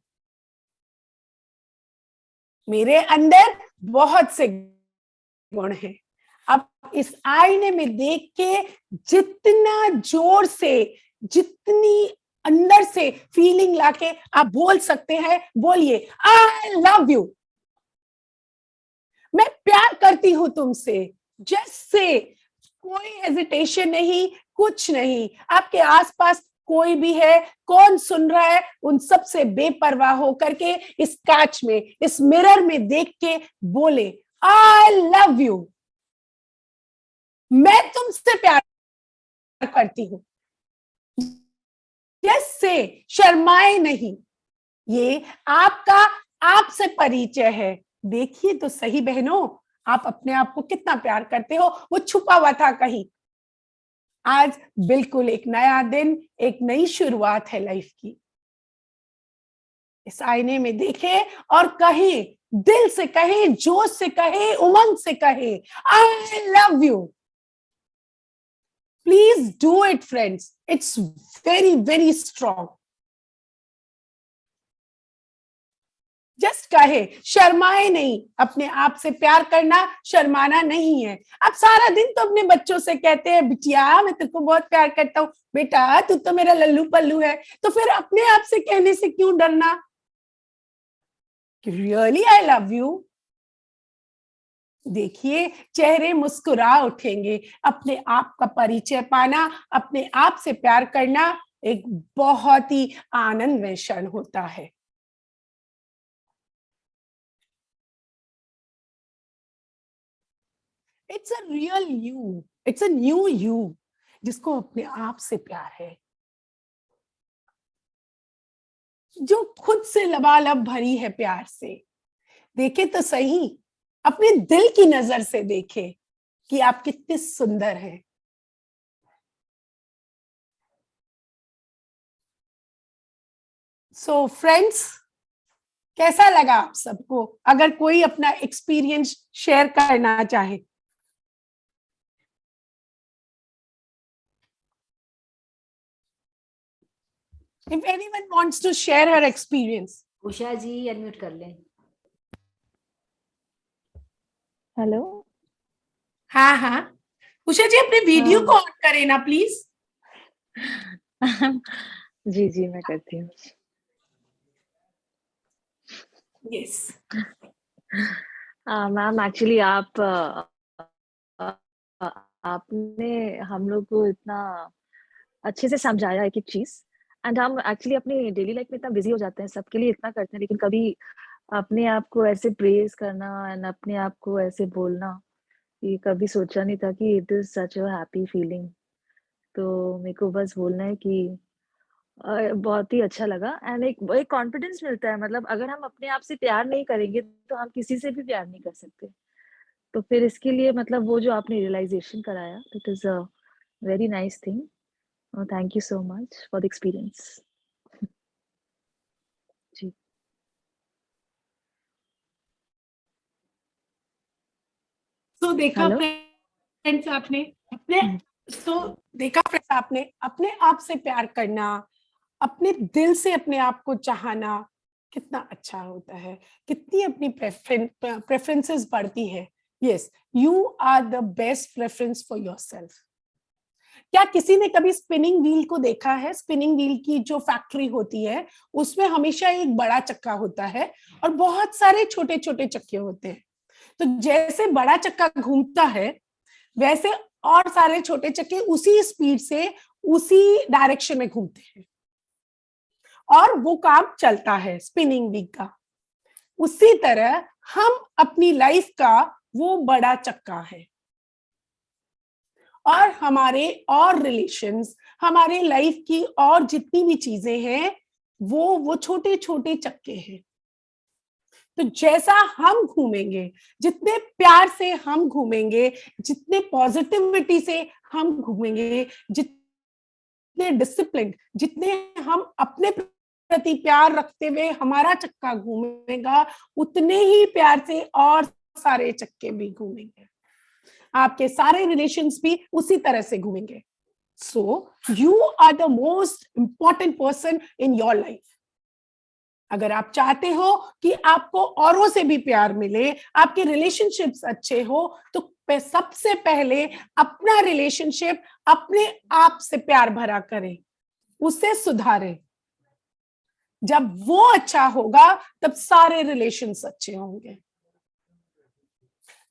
मेरे अंदर बहुत से गुण हैं। अब इस आईने में देख के जितना जोर से, जितनी अंदर से फीलिंग लाके आप बोल सकते हैं, बोलिए, आई लव यू, मैं प्यार करती हूं तुमसे। जैसे कोई हेजिटेशन नहीं, कुछ नहीं। आपके आसपास कोई भी है, कौन सुन रहा है, उन सब से बेपरवाह होकर के इस कांच में, इस मिरर में देख के बोले, आई लव यू, मैं तुमसे प्यार करती हूं। जैसे शर्माए नहीं, ये आपका आपसे परिचय है। देखिए तो सही बहनों, आप अपने आप को कितना प्यार करते हो, वो छुपा हुआ था कहीं। आज बिल्कुल एक नया दिन, एक नई शुरुआत है लाइफ की। इस आईने में देखें और कहें, दिल से कहें, जोश से कहें, उमंग से कहें, I love you. Please do it friends, it's very very strong. Just कहे, शर्माए नहीं। अपने आप से प्यार करना शर्माना नहीं है। आप सारा दिन तो अपने बच्चों से कहते हैं, बिटिया मैं तुझको बहुत प्यार करता हूँ, बेटा तू तो मेरा लल्लू पल्लू है, तो फिर अपने आप से कहने से क्यों डरना? Really I love you. देखिए चेहरे मुस्कुरा उठेंगे। अपने आप का परिचय पाना, अपने आप से प्यार करना एक बहुत ही आनंदमय क्षण होता है। It's a real you, it's a new you, जिसको अपने आप से प्यार है, जो खुद से लबालब भरी है प्यार से। देखे तो सही, अपने दिल की नजर से देखे कि आप कितने सुंदर हैं। सो फ्रेंड्स, कैसा लगा आप सबको? अगर कोई अपना एक्सपीरियंस शेयर करना चाहे। If anyone wants to share her experience. Usha ji unmute कर लें। हेलो। हाँ हाँ, उषा जी अपने वीडियो को ऑन करें ना प्लीज। जी जी मैं करती हूँ। यस मैम एक्चुअली आपने हम लोग को इतना अच्छे से समझाया एक एक चीज, एंड हम एक्चुअली अपनी डेली लाइफ में इतना बिजी हो जाते हैं, सबके लिए इतना करते हैं, लेकिन कभी अपने आप को ऐसे प्रेज करना एंड अपने आप को ऐसे बोलना, ये कभी सोचा नहीं था कि it is such a happy feeling. तो मेरे को बस बोलना है कि बहुत ही अच्छा लगा, एंड एक कॉन्फिडेंस मिलता है। मतलब अगर हम अपने आप से प्यार नहीं करेंगे तो हम किसी से भी प्यार नहीं कर सकते। तो फिर इसके लिए मतलब वो जो आपने रियलाइजेशन कराया, it is a very nice thing. Thank you so much for the experience. जी तो देखा हेलो। फ्रेंड्स आपने अपने देखा फ्रेंड्स आपने अपने आप से प्यार करना, अपने दिल से अपने आप को चाहना कितना अच्छा होता है, कितनी अपनी प्रेफरेंसेस बढ़ती है। Yes, you are the best preference for yourself. क्या किसी ने कभी स्पिनिंग व्हील को देखा है? स्पिनिंग व्हील की जो फैक्ट्री होती है उसमें हमेशा एक बड़ा चक्का होता है और बहुत सारे छोटे छोटे चक्के होते हैं। तो जैसे बड़ा चक्का घूमता है वैसे और सारे छोटे चक्के उसी स्पीड से उसी डायरेक्शन में घूमते हैं और वो काम चलता है स्पिनिंग व्हील का। उसी तरह हम अपनी लाइफ का वो बड़ा चक्का है और हमारे और रिलेशंस, हमारे लाइफ की और जितनी भी चीजें हैं वो छोटे छोटे चक्के हैं। तो जैसा हम घूमेंगे, जितने प्यार से हम घूमेंगे, जितने पॉजिटिविटी से हम घूमेंगे, जितने डिसिप्लिन, जितने हम अपने प्रति प्यार रखते हुए हमारा चक्का घूमेगा, उतने ही प्यार से और सारे चक्के भी घूमेंगे। आपके सारे रिलेशंस भी उसी तरह से घूमेंगे। So you are the most important person in your life. अगर आप चाहते हो कि आपको औरों से भी प्यार मिले, आपके रिलेशनशिप्स अच्छे हो, तो सबसे पहले अपना रिलेशनशिप अपने आप से प्यार भरा करें, उसे सुधारें। जब वो अच्छा होगा तब सारे रिलेशंस अच्छे होंगे।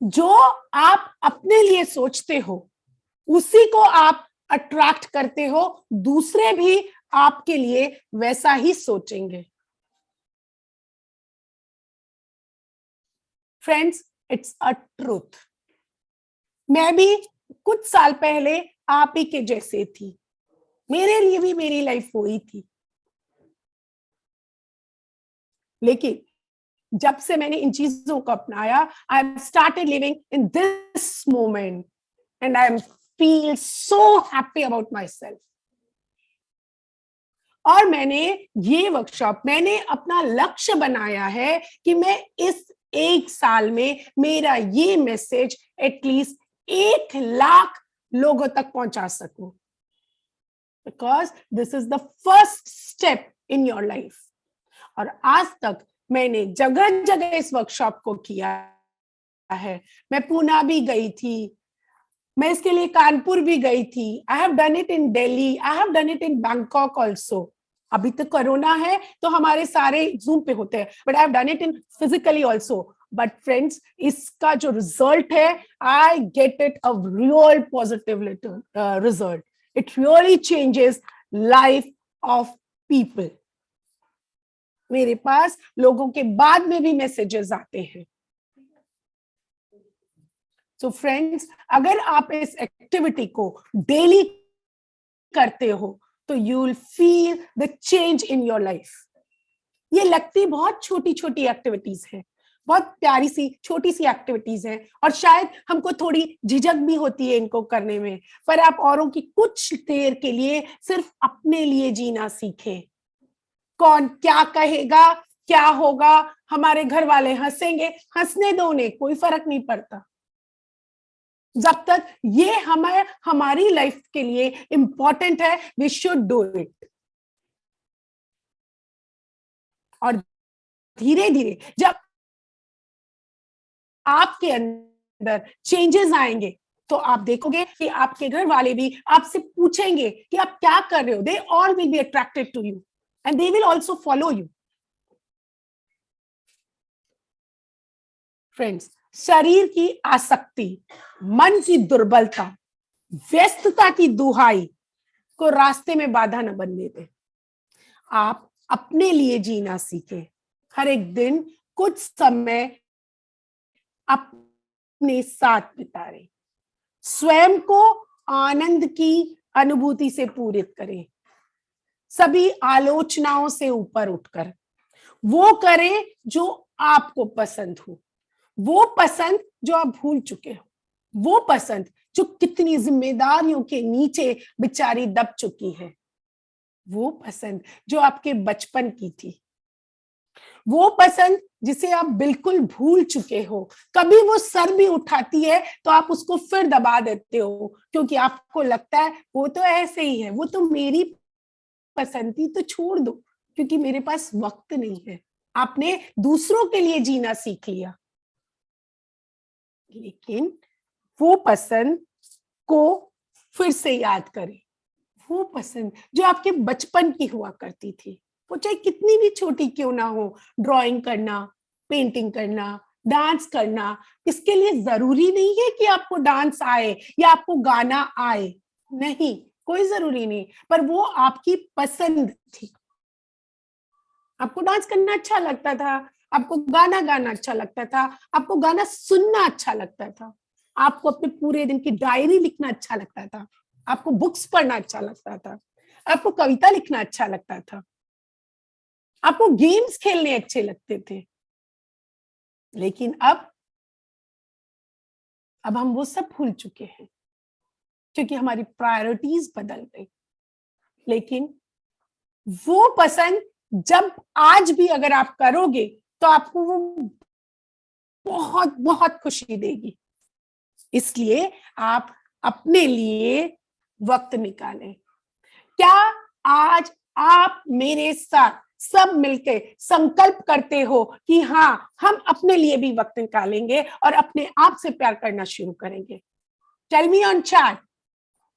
जो आप अपने लिए सोचते हो उसी को आप अट्रैक्ट करते हो, दूसरे भी आपके लिए वैसा ही सोचेंगे। Friends, it's a truth. मैं भी कुछ साल पहले आप ही के जैसे थी, मेरे लिए भी मेरी लाइफ वही थी, लेकिन जब से मैंने इन चीजों को अपनाया, I have started living in this moment and I am feel so happy about my self. और मैंने ये वर्कशॉप, मैंने अपना लक्ष्य बनाया है कि मैं इस 1 साल में मेरा ये मैसेज एटलीस्ट 1 लाख लोगों तक पहुंचा सकूं, because this is the first step in your life. और आज तक मैंने जगह जगह इस वर्कशॉप को किया है। मैं पूना भी गई थी, मैं इसके लिए कानपुर भी गई थी। I have done it in Delhi, I have done it in Bangkok also. अभी तो कोरोना है तो हमारे सारे जूम पे होते हैं, but I have done it in physically also. But friends, इसका जो रिजल्ट है, I get it a real positive result. It really changes life of people. मेरे पास लोगों के बाद में भी मैसेजेस आते हैं। सो फ्रेंड्स, अगर आप इस एक्टिविटी को डेली करते हो तो you will feel the change in your life. ये लगती बहुत छोटी छोटी एक्टिविटीज है, बहुत प्यारी सी छोटी सी एक्टिविटीज है, और शायद हमको थोड़ी झिझक भी होती है इनको करने में, पर आप औरों की कुछ देर के लिए सिर्फ अपने लिए जीना सीखें। कौन क्या कहेगा, क्या होगा, हमारे घर वाले हंसेंगे, हंसने दो उन्हें, कोई फर्क नहीं पड़ता। जब तक ये हमारी लाइफ के लिए इंपॉर्टेंट है, वी शुड डू इट। और धीरे धीरे जब आपके अंदर चेंजेस आएंगे तो आप देखोगे कि आपके घर वाले भी आपसे पूछेंगे कि आप क्या कर रहे हो। They all will be attracted to you and they will also follow you. Friends, शरीर की आसक्ति, मन की दुर्बलता, व्यस्तता की दुहाई को रास्ते में बाधा न बनने दें। आप अपने लिए जीना सीखें। हर एक दिन कुछ समय अपने साथ बिताएं। स्वयं को आनंद की अनुभूति से पूरित करें। सभी आलोचनाओं से ऊपर उठकर वो करें जो आपको पसंद हो, वो पसंद जो आप भूल चुके हो, वो पसंद जो कितनी जिम्मेदारियों के नीचे बेचारी दब चुकी है, वो पसंद जो आपके बचपन की थी, वो पसंद जिसे आप बिल्कुल भूल चुके हो। कभी वो सर भी उठाती है तो आप उसको फिर दबा देते हो, क्योंकि आपको लगता है वो तो ऐसे ही है, वो तो मेरी पसंद थी, तो छोड़ दो क्योंकि मेरे पास वक्त नहीं है। आपने दूसरों के लिए जीना सीख लिया, लेकिन वो पसंद को फिर से याद करें वो पसंद जो आपके बचपन की हुआ करती थी, वो चाहे कितनी भी छोटी क्यों ना हो। ड्राइंग करना, पेंटिंग करना, डांस करना। इसके लिए जरूरी नहीं है कि आपको डांस आए या आपको गाना आए, नहीं, कोई जरूरी नहीं, पर वो आपकी पसंद थी। आपको डांस करना अच्छा लगता था, आपको गाना गाना अच्छा लगता था, आपको गाना सुनना अच्छा लगता था, आपको अपने पूरे दिन की डायरी लिखना अच्छा लगता था, आपको बुक्स पढ़ना अच्छा लगता था, आपको कविता लिखना अच्छा लगता था, आपको गेम्स खेलने अच्छे लगते थे। लेकिन अब हम वो सब भूल चुके हैं क्योंकि हमारी प्रायोरिटीज बदल गई। लेकिन वो पसंद जब आज भी अगर आप करोगे तो आपको वो बहुत बहुत खुशी देगी। इसलिए आप अपने लिए वक्त निकालें। क्या आज आप मेरे साथ सब मिलके संकल्प करते हो कि हाँ, हम अपने लिए भी वक्त निकालेंगे और अपने आप से प्यार करना शुरू करेंगे? Tell me on chat.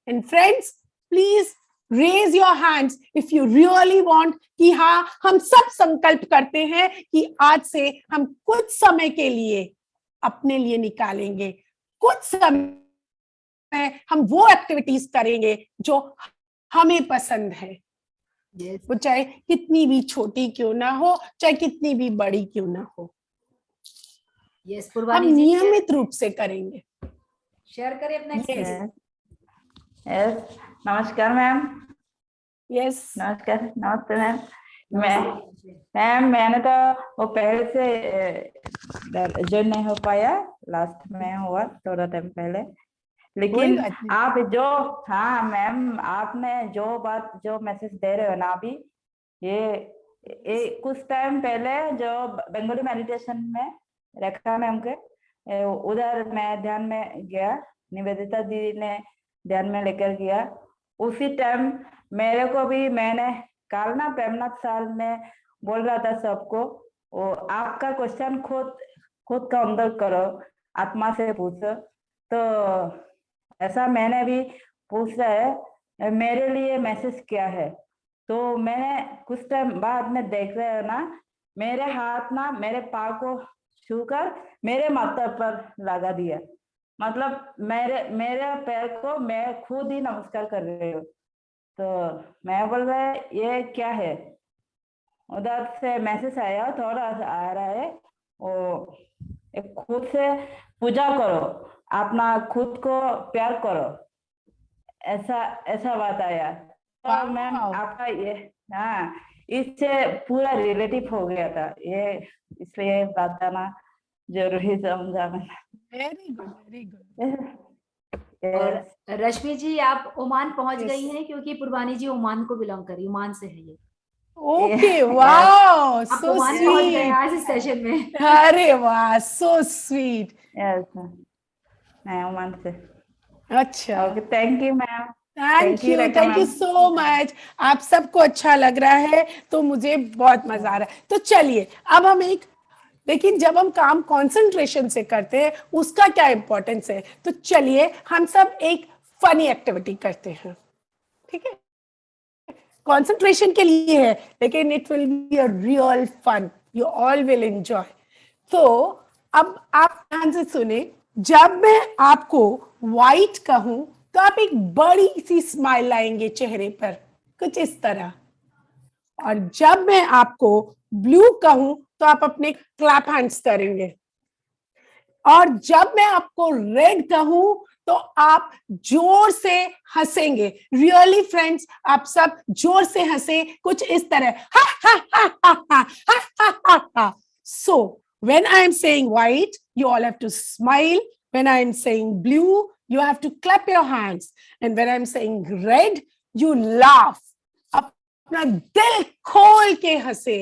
And friends, please raise your hands if you really want कि हाँ, हम सब संकल्प करते हैं कि आज से हम कुछ समय के लिए अपने लिए निकालेंगे, कुछ समय हम वो एक्टिविटीज करेंगे जो हमें पसंद है। वो चाहे कितनी भी छोटी क्यों ना हो, चाहे कितनी भी बड़ी क्यों ना हो, हम पूर्वानी जी नियमित रूप से करेंगे। शेयर करें अपना एक्सपीरियंस। यस, नमस्कार मैम। यस, नमस्कार, नमस्ते मैम। मैंने तो वो पहले से ज्वाइन नहीं हो पाया, लास्ट में हुआ थोड़ा टाइम पहले। लेकिन आप जो, हाँ मैम, आपने जो मैसेज दे रहे हो ना अभी, ये कुछ टाइम पहले जो बंगाली मेडिटेशन में रखा मैम के, उधर मैं ध्यान में गया, निवेदिता दीदी ने ध्यान में लेकर गया। उसी टाइम मेरे को भी, मैंने कल ना प्रेमनाथ साल में बोल रहा था सबको, वो आपका क्वेश्चन खुद का अंदर करो, आत्मा से पूछो। तो ऐसा मैंने भी पूछा है, मेरे लिए मैसेज क्या है। तो मैंने कुछ टाइम बाद में देख रहे हो ना, मेरे हाथ ना मेरे पाँव को छूकर मेरे माथा पर लगा दिया। मतलब मेरे पैर को मैं खुद ही नमस्कार कर रही हूँ। तो मैं बोल रहा है ये क्या है, उधर से मैसेज आया, थोड़ा आ रहा है, वो खुद से पूजा करो, अपना खुद को प्यार करो, ऐसा बात आया। तो मैम आपका ये, हाँ, इससे पूरा रिलेटिव हो गया था ये, इसलिए बताना जरूरी समझा मैंने। Very good, very good. और रश्मि जी, आप ओमान पहुंच गई हैं, क्योंकि पुरवानी जी ओमान को बिलोंग करी, ओमान से है ये। ओके, वाओ, सो ओमान पहुंच गए स्वीट आज इस सेशन में। अरे वाह, सो स्वीट। यस, मैं ओमान से। अच्छा, okay, thank you ma'am. Thank you so much. आप सबको अच्छा लग रहा है तो मुझे बहुत मजा आ रहा है। तो चलिए अब हम लेकिन जब हम काम कंसंट्रेशन से करते हैं उसका क्या इंपॉर्टेंस है, तो चलिए हम सब एक फनी एक्टिविटी करते हैं, ठीक है? कंसंट्रेशन के लिए है, लेकिन it will be a real fun, you all will enjoy. तो अब आप ध्यान से सुने, जब मैं आपको व्हाइट कहूं तो आप एक बड़ी सी स्माइल लाएंगे चेहरे पर, कुछ इस तरह। और जब मैं आपको ब्लू कहूं तो आप अपने क्लैप हैंड्स करेंगे। और जब मैं आपको रेड कहूं तो आप जोर से हंसेंगे। रियली फ्रेंड्स, आप सब जोर से हंसे, कुछ इस तरह, हा हा हा हा हा हा हा हा। सो when I am saying white, you all have to smile. When I am saying blue, you have to clap your hands. And when I am saying red, you laugh. अपना दिल खोल के हंसे,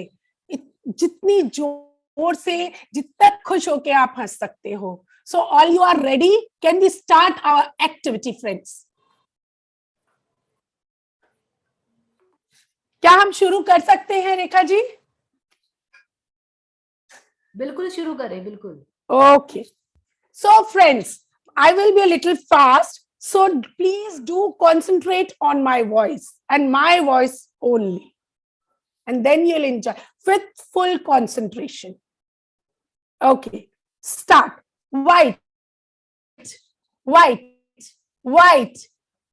जितनी जोर से, जितना खुश होके आप हंस सकते हो। So all you are ready? Can we start our activity, friends? क्या हम शुरू कर सकते हैं रेखा जी? बिल्कुल शुरू करें, बिल्कुल। Okay. So friends, I will be a little fast. So please do concentrate on my voice and my voice only. And then you'll enjoy with full concentration. Okay, start. White, white, white,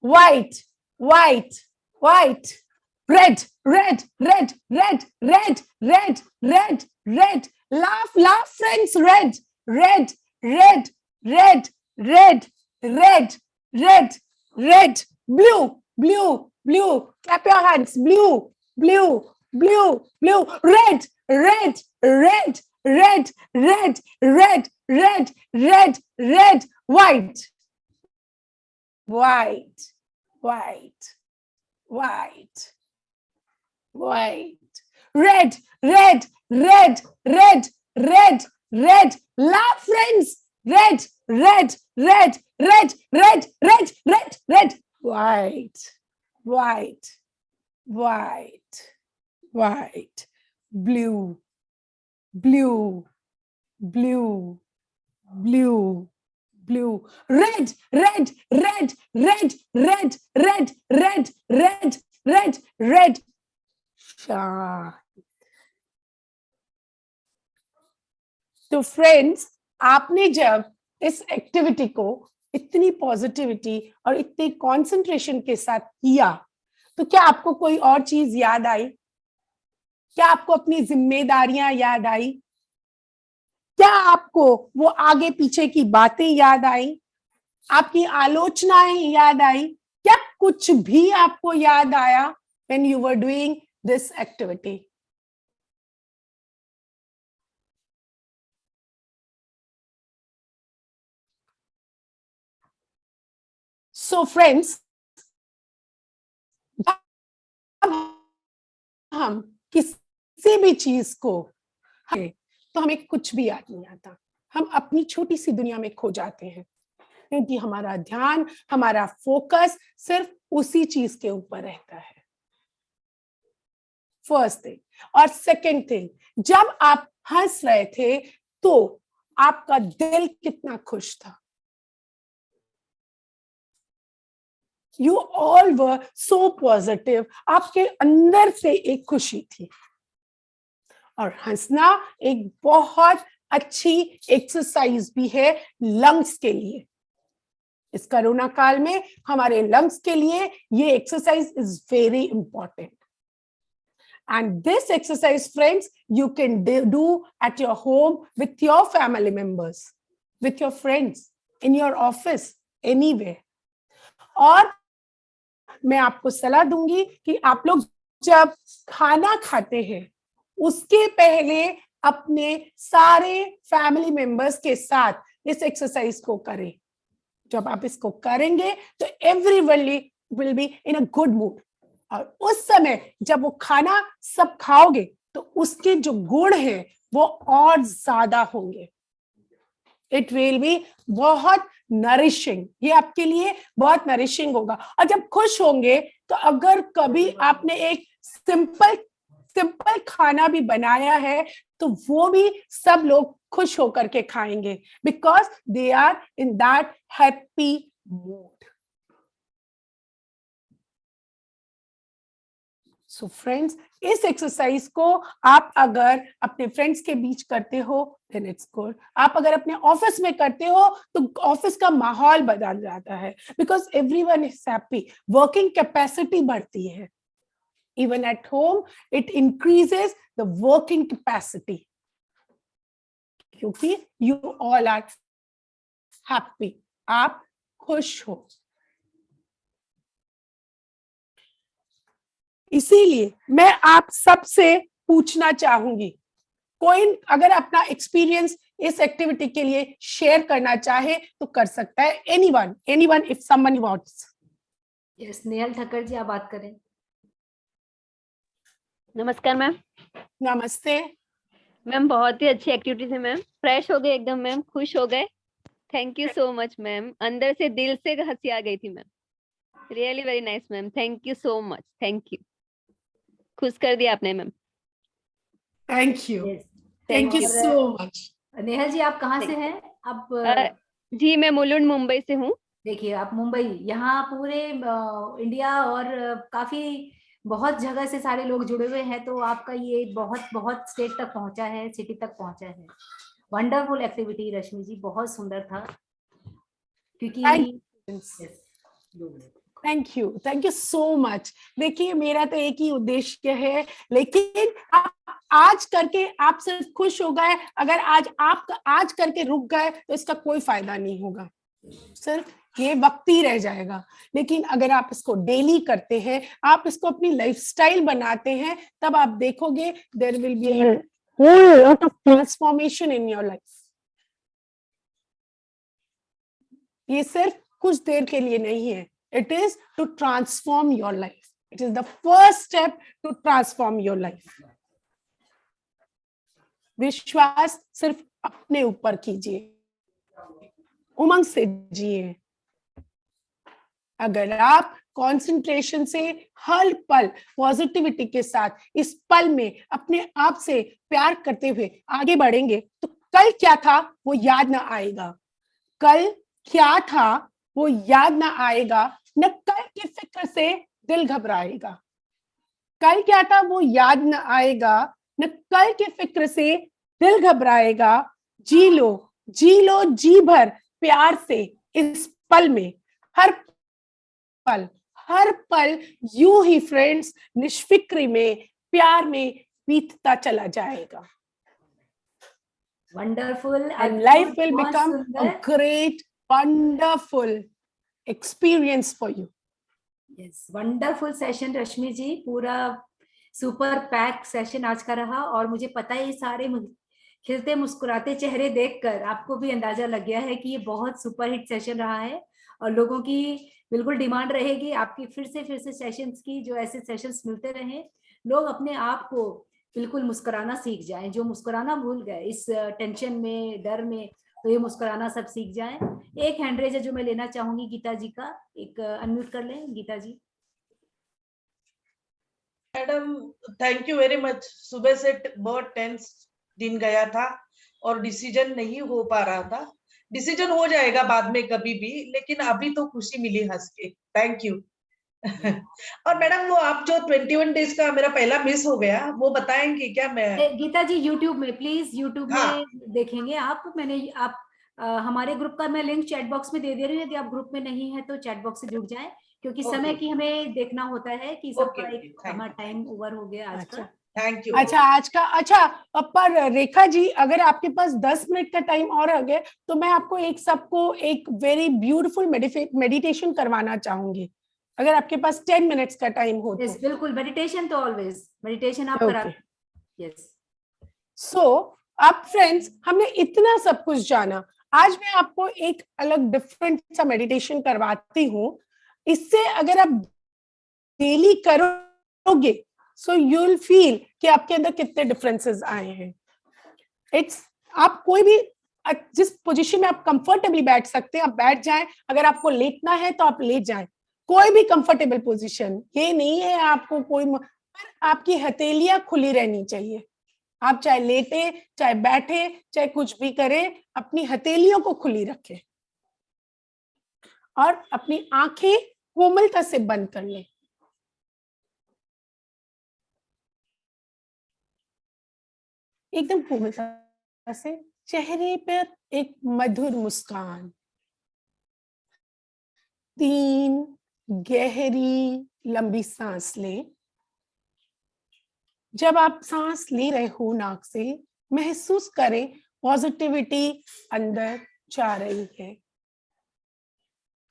white, white, white. Red, red, red, red, red, red, red, red. Laugh, laugh, friends. Red, red, red, red, red, red, red, red. Blue, blue, blue. Clap your hands. Blue, blue, blue, blue. Red, red, red, red, red, red, red, red, red. White, white, white, white, white. Red, red, red, red, red, red. Laugh, friends. Red, red, red, red, red, red, red, red. White, white, white, white. Blue, blue, blue, blue, blue. Red, red, red, red, red, red, red, red, red, red. Shine. तो फ्रेंड्स, आपने जब इस एक्टिविटी को इतनी पॉजिटिविटी और इतने कंसंट्रेशन के साथ किया, तो क्या आपको कोई और चीज याद आई? क्या आपको अपनी जिम्मेदारियां याद आई? क्या आपको वो आगे पीछे की बातें याद आई? आपकी आलोचनाएं याद आई? क्या कुछ भी आपको याद आया when you were doing this activity? So friends, हम किसी भी चीज को तो हमें कुछ भी याद नहीं आता, हम अपनी छोटी सी दुनिया में खो जाते हैं, क्योंकि हमारा ध्यान, हमारा फोकस सिर्फ उसी चीज के ऊपर रहता है। First thing. और सेकंड थिंग, जब आप हंस रहे थे तो आपका दिल कितना खुश था। You all were so positive, आपके अंदर से एक खुशी थी। और हंसना एक बहुत अच्छी एक्सरसाइज भी है लंग्स के लिए। इस कोरोना काल में हमारे लंग्स के लिए ये exercise is very important. And this exercise, friends, you can do at your home with your family members, with your friends, in your office, anywhere. और मैं आपको सलाह दूंगी कि आप लोग जब खाना खाते हैं उसके पहले अपने सारे फैमिली मेंबर्स के साथ इस एक्सरसाइज को करें। जब आप इसको करेंगे तो everybody will be in a good mood, और उस समय जब वो खाना सब खाओगे तो उसके जो गुण हैं वो और ज्यादा होंगे। इट विल बी बहुत नरिशिंग, ये आपके लिए बहुत नरिशिंग होगा। और जब खुश होंगे तो अगर कभी आपने एक सिंपल खाना भी बनाया है तो वो भी सब लोग खुश होकर के खाएंगे, because they are in that happy mood. So friends, इस एक्सरसाइज को आप अगर अपने फ्रेंड्स के बीच करते हो देन इट्स गुड। आप अगर अपने ऑफिस में करते हो तो ऑफिस का माहौल बदल जाता है, because everyone is happy, working capacity बढ़ती है। Even at home it increases the working capacity, क्योंकि यू ऑल आर हैप्पी, आप खुश हो। इसीलिए मैं आप सबसे पूछना चाहूंगी, कोई अगर अपना एक्सपीरियंस इस एक्टिविटी के लिए शेयर करना चाहे तो कर सकता है। Anyone if someone wants. Yes, Nehal Thakkar ji, आप बात करें। नमस्कार मैम। नमस्ते मैम, बहुत ही अच्छी एक्टिविटी है मैम, फ्रेश हो गए एकदम मैम, खुश हो गए। Thank you so much ma'am, अंदर से दिल से हंसी आ गई थी मैम। Really very nice ma'am, thank you so much, thank you, खुश कर दिया आपने ma'am. Thank you, Yes, thank you so much. Nehal ji, आप कहाँ से हैं? आप जी मैं मुलुंड मुंबई से हूँ। देखिए आप मुंबई, यहाँ पूरे इंडिया और काफी बहुत जगह से सारे लोग जुड़े हुए हैं, तो आपका ये बहुत बहुत स्टेट तक पहुंचा है, सिटी तक पहुंचा है। वंडरफुल एक्टिविटी रश्मि जी, बहुत सुंदर था। क्योंकि थैंक यू सो मच। देखिए मेरा तो एक ही उद्देश्य है, लेकिन आप आज करके आप सिर्फ खुश हो गए, अगर आप आज करके रुक गए तो इसका कोई फायदा नहीं होगा, सिर्फ ये वक्त ही रह जाएगा। लेकिन अगर आप इसको डेली करते हैं, आप इसको अपनी लाइफस्टाइल बनाते हैं, तब आप देखोगे there will be a whole lot of transformation in your life। ये सिर्फ कुछ देर के लिए नहीं है, it is to transform your life, it is the first step to transform your life। विश्वास सिर्फ अपने ऊपर कीजिए, उमंग से जिए। अगर आप कंसंट्रेशन से हर पल पॉजिटिविटी के साथ इस पल में अपने आप से प्यार करते हुए आगे बढ़ेंगे, तो कल क्या था वो याद ना आएगा, कल क्या था वो याद ना आएगा, न कल की फिक्र से दिल घबराएगा। कल क्या था वो याद ना आएगा, न कल की फिक्र से दिल घबराएगा। जी लो जी भर प्यार से इस पल में, हर पल यूं ही फ्रेंड्स निष्फिक्री में, प्यार में बीतता चला जाएगा। Wonderful, And life will become a great, wonderful experience for you। यस, वंडरफुल सेशन रश्मि जी, पूरा सुपर पैक सेशन आज का रहा। और मुझे पता है ये सारे खिलते मुस्कुराते चेहरे देखकर आपको भी अंदाजा लग गया है कि ये बहुत सुपर हिट सेशन रहा है, और लोगों की बिल्कुल डिमांड रहेगी आपकी फिर से सेशंस की, जो ऐसे सेशंस मिलते रहे, लोग अपने आप को बिल्कुल मुस्कुराना सीख जाएं, जो मुस्कुराना भूल गए इस टेंशन में, डर में, तो ये मुस्कुराना सब सीख जाएं। एक हैंड रेज है जो मैं लेना चाहूंगी गीता जी का, एक अनम्यूट कर लें Geeta ji. Madam thank you very much. सुबह से बहुत टेंस दिन गया था और डिसीजन नहीं हो पा रहा था, डिसीजन हो जाएगा बाद में कभी भी, लेकिन अभी तो खुशी मिली हंस के, थैंक यू। और मैडम वो आप जो 21 डेज का मेरा पहला मिस हो गया, वो बताएंगे क्या? मैं गीता जी यूट्यूब में, प्लीज यूट्यूब हाँ। में देखेंगे आप, आप हमारे ग्रुप का मैं लिंक चैट बॉक्स में दे रही हूँ, यदि आप ग्रुप में नहीं है तो चैट बॉक्स से जुड़ जाएं, क्योंकि समय की हमें देखना होता है कि सबका एक हमारा टाइम ओवर हो गया आज का। Thank you. अच्छा आज का, अच्छा पर रेखा जी अगर आपके पास 10 मिनट का टाइम और आ गया तो मैं आपको सबको एक वेरी ब्यूटीफुल मेडिटेशन करवाना चाहूंगी, अगर आपके पास 10 मिनट्स का टाइम हो तो। बिल्कुल, मेडिटेशन तो ऑलवेज मेडिटेशन आप करा। यस। सो अब फ्रेंड्स हमने इतना सब कुछ जाना, आज मैं आपको एक अलग डिफरेंट सा मेडिटेशन करवाती हूँ। इससे अगर आप डेली करोगे सो यू विल फील कि आपके अंदर कितने डिफरेंसेस आए हैं। आप कोई भी जिस पोजीशन में आप कंफर्टेबली बैठ सकते हैं आप बैठ जाएं, अगर आपको लेटना है तो आप लेट जाएं, कोई भी कंफर्टेबल पोजीशन, ये नहीं है आपको कोई, पर आपकी हथेलियां खुली रहनी चाहिए। आप चाहे लेटे चाहे बैठे चाहे कुछ भी करें, अपनी हथेलियों को खुली रखें और अपनी आंखें कोमलता से बंद कर लें। एकदम कोमलता से, चेहरे पर एक मधुर मुस्कान। 3 गहरी लंबी सांस लें। जब आप सांस ले रहे हो नाक से, महसूस करें पॉजिटिविटी अंदर जा रही है,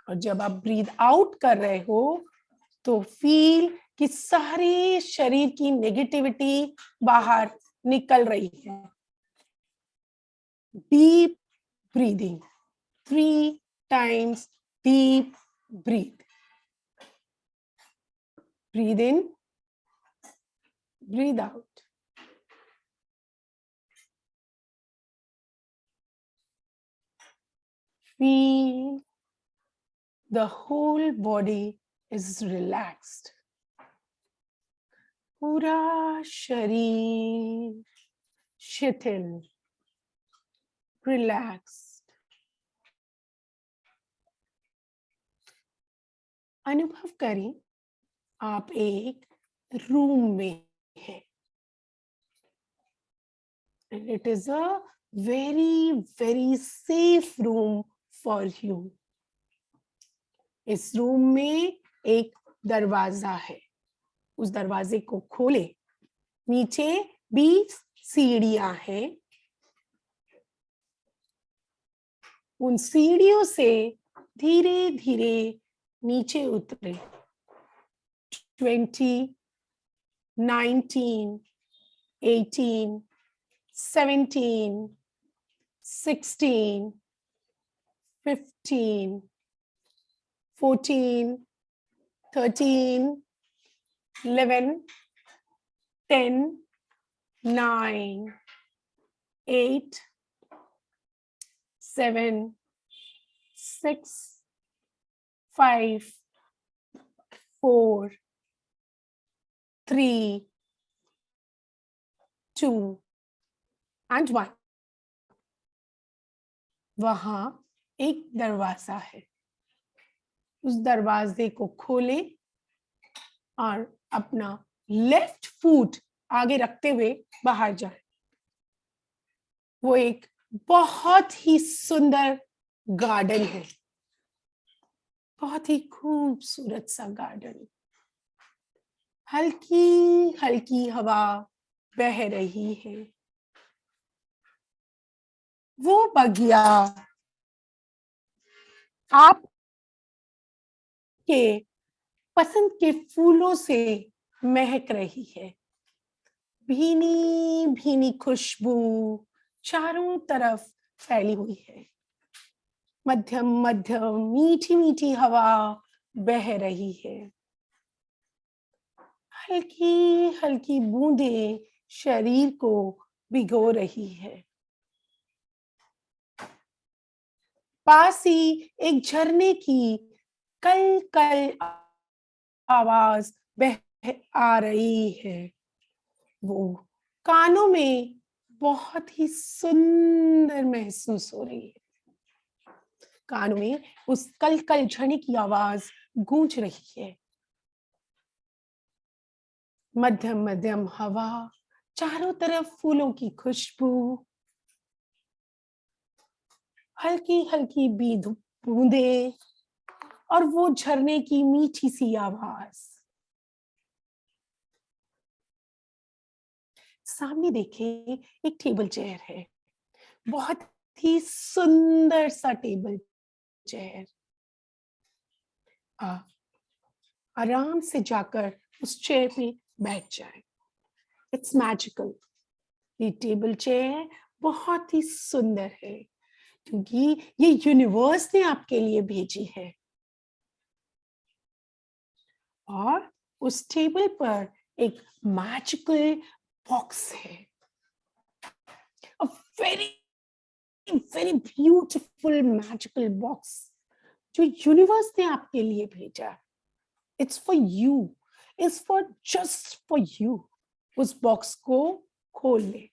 और जब आप ब्रीथ आउट कर रहे हो तो फील कि सारे शरीर की नेगेटिविटी बाहर निकल रही है। Deep breathing, 3 times deep breathe. Breathe in, breathe out. Feel the whole body is relaxed. पूरा शरीर शिथिल, relaxed. अनुभव करें आप एक रूम में हैं and it is a very safe room for you. इस रूम में एक दरवाजा है, उस दरवाजे को खोले, नीचे 20 सीढ़ियां हैं, उन सीढ़ियों से धीरे धीरे नीचे उतरे। 20, 19, 18, 17, 16, 15, 14, 13, 11, 10, 9, 8, 7, 6, 5, 4, 3, 2 and 1. वहां एक दरवाजा है, उस दरवाजे को खोले और अपना लेफ्ट फुट आगे रखते हुए बाहर जाए। वो एक बहुत ही सुंदर गार्डन है, बहुत ही खूबसूरत सा गार्डन। हल्की हल्की हवा बह रही है। वो बगिया आप के पसंद के फूलों से महक रही है। भीनी भीनी खुशबू चारों तरफ फैली हुई है। मध्यम मध्यम मीठी मीठी हवा बह रही है। हल्की हल्की बूंदें शरीर को भिगो रही है। पास ही एक झरने की कल कल आवाज बह आ रही है। वो कानों में बहुत ही सुंदर महसूस हो रही है। कानों में उस कल कल झरने की आवाज गूंज रही है। मध्यम मध्यम हवा, चारों तरफ फूलों की खुशबू, हल्की हल्की बूंदें और वो झरने की मीठी सी आवाज। सामने देखें एक टेबल चेयर है, बहुत ही सुंदर सा टेबल चेयर। आराम से जाकर उस चेयर पे बैठ जाए। It's magical. ये टेबल चेयर बहुत ही सुंदर है क्योंकि ये यूनिवर्स ने आपके लिए भेजी है। और उस टेबल पर एक मैजिकल बॉक्स है, a very very beautiful magical box जो यूनिवर्स ने आपके लिए भेजा। It's for you, it's for just for you। उस बॉक्स को खोल ले।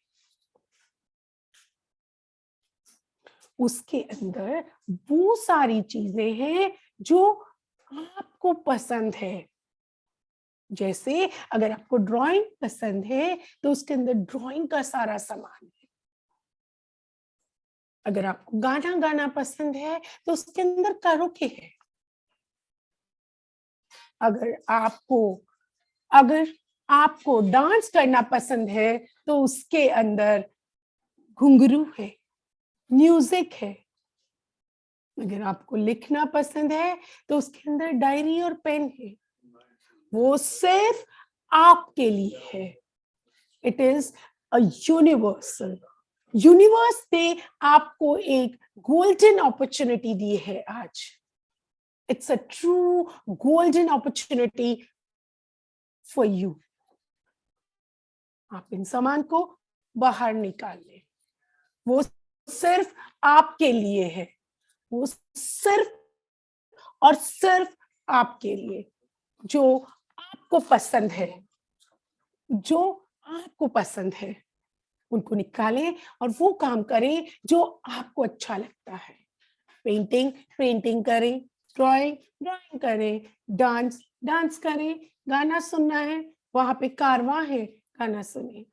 उसके अंदर वो सारी चीजें हैं जो आपको पसंद है। जैसे अगर आपको ड्राइंग पसंद है तो उसके अंदर ड्राइंग का सारा सामान है। अगर आपको गाना गाना पसंद है तो उसके अंदर कैरोके है। अगर आपको डांस करना पसंद है तो उसके अंदर घुंघरू है, म्यूजिक है। अगर आपको लिखना पसंद है तो उसके अंदर डायरी और पेन है। वो सिर्फ आपके लिए है। It is a universal. Universe ने आपको एक गोल्डन अपॉर्चुनिटी दी है आज। It's a true golden opportunity for you. आप इन सामान को बाहर निकाल लें। वो सिर्फ आपके लिए है। वो सिर्फ और सिर्फ आपके लिए। जो आपको पसंद है, जो आपको पसंद है, उनको निकालें और वो काम करें जो आपको अच्छा लगता है। पेंटिंग करें, ड्राइंग करें, डांस करें, गाना सुनना है, वहां पे कारवां है, गाना सुने,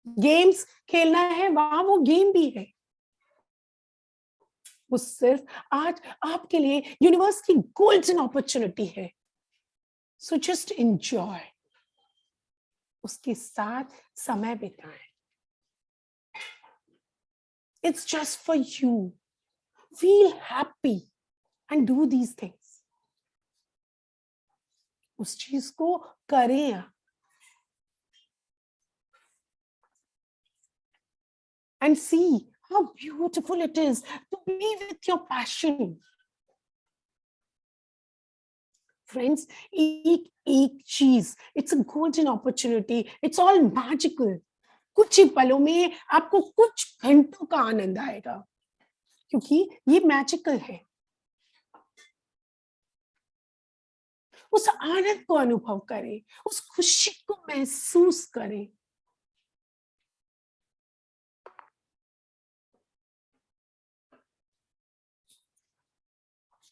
गेम्स खेलना है, वहां वो गेम भी है। वो सिर्फ आज आपके लिए यूनिवर्स की गोल्डन अपॉर्चुनिटी है। सो जस्ट एंजॉय, उसके साथ समय बिताएं। It's just for you. Feel happy and do these things. उस चीज को करें आप। And see how beautiful it is to be with your passion. Friends, एक चीज, it's a golden opportunity. It's all magical. कुछ ही पलों में आपको कुछ घंटों का आनंद आएगा, क्योंकि ये मैजिकल है। उस आनंद को अनुभव करें, उस खुशी को महसूस करें।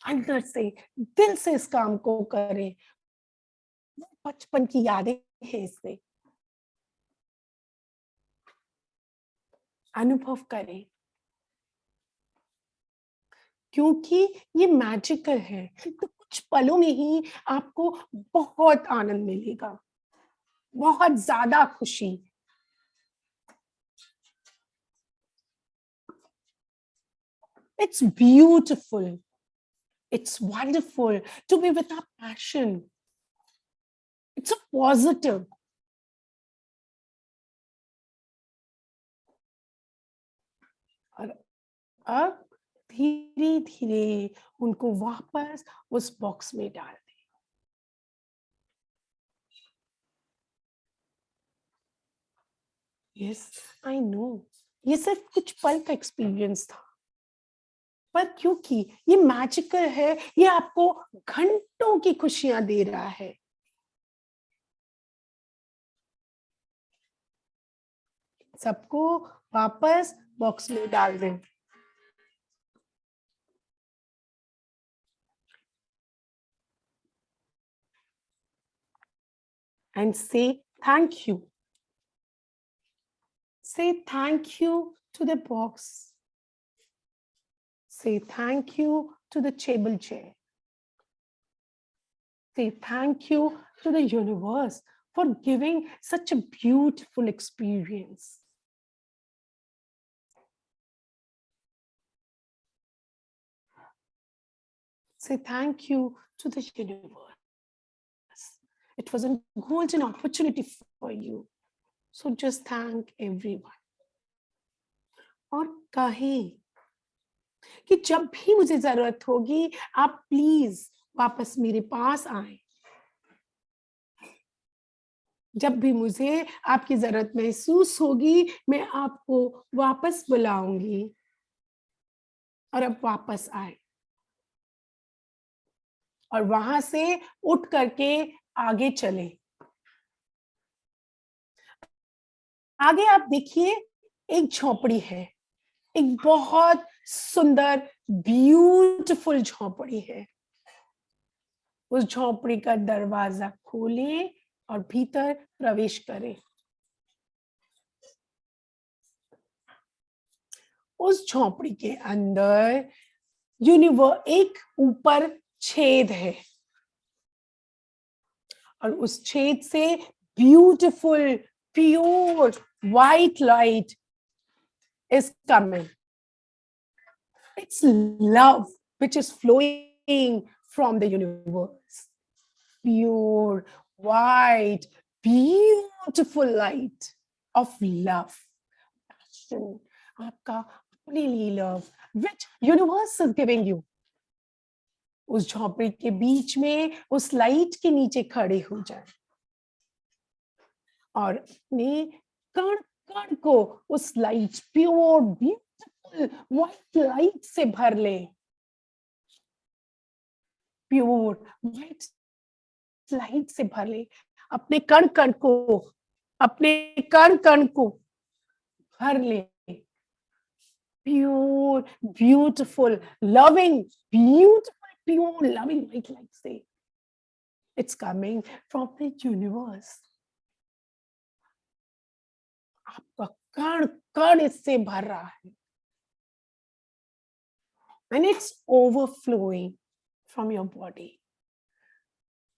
अंदर से, दिल से इस काम को करें। बचपन की यादें हैं इससे। अनुभव करें, क्योंकि ये मैजिकल है। तो कुछ पलों में ही आपको बहुत आनंद मिलेगा, बहुत ज्यादा खुशी। It's beautiful. It's wonderful to be with our passion. It's a positive. और अब धीरे धीरे उनको वापस उस बॉक्स में डाल दें। Yes, I know. ये सिर्फ कुछ पल का एक्सपीरियंस था, पर क्योंकि ये मैजिकल है, ये आपको घंटों की खुशियां दे रहा है। सबको वापस बॉक्स में डाल दें। And say thank you. Say thank you to the box. Say thank you to the table chair. Say thank you to the universe for giving such a beautiful experience. Say thank you to the universe. It was a golden opportunity for you. So just thank everyone. और कहें कि जब भी मुझे जरूरत होगी, आप प्लीज वापस मेरे पास आए। जब भी मुझे आपकी जरूरत महसूस होगी, मैं आपको वापस बुलाऊंगी और अब वापस आए। और वहां से उठ करके आगे चले। आगे आप देखिए, एक झोपड़ी है, एक बहुत सुंदर ब्यूटीफुल झोपड़ी है। उस झोपड़ी का दरवाजा खोलें और भीतर प्रवेश करें। उस झोपड़ी के अंदर एक ऊपर छेद है और उस छेद से beautiful pure white light is coming. It's love which is flowing from the universe. Pure, white, beautiful light of love. Passion, आपका अपने लिए love, which universe is giving you. उस झोपड़ी के बीच में उस लाइट के नीचे खड़े हो जाए और अपने कण कण को उस light, pure beautiful white light से भर ले। प्योर व्हाइट लाइट से भर ले। अपने कण कण को भर ले। Pure beautiful loving beautiful pure loving light, like say. It's coming from the universe. आपका कण कण इससे भर रहा है. And it's overflowing from your body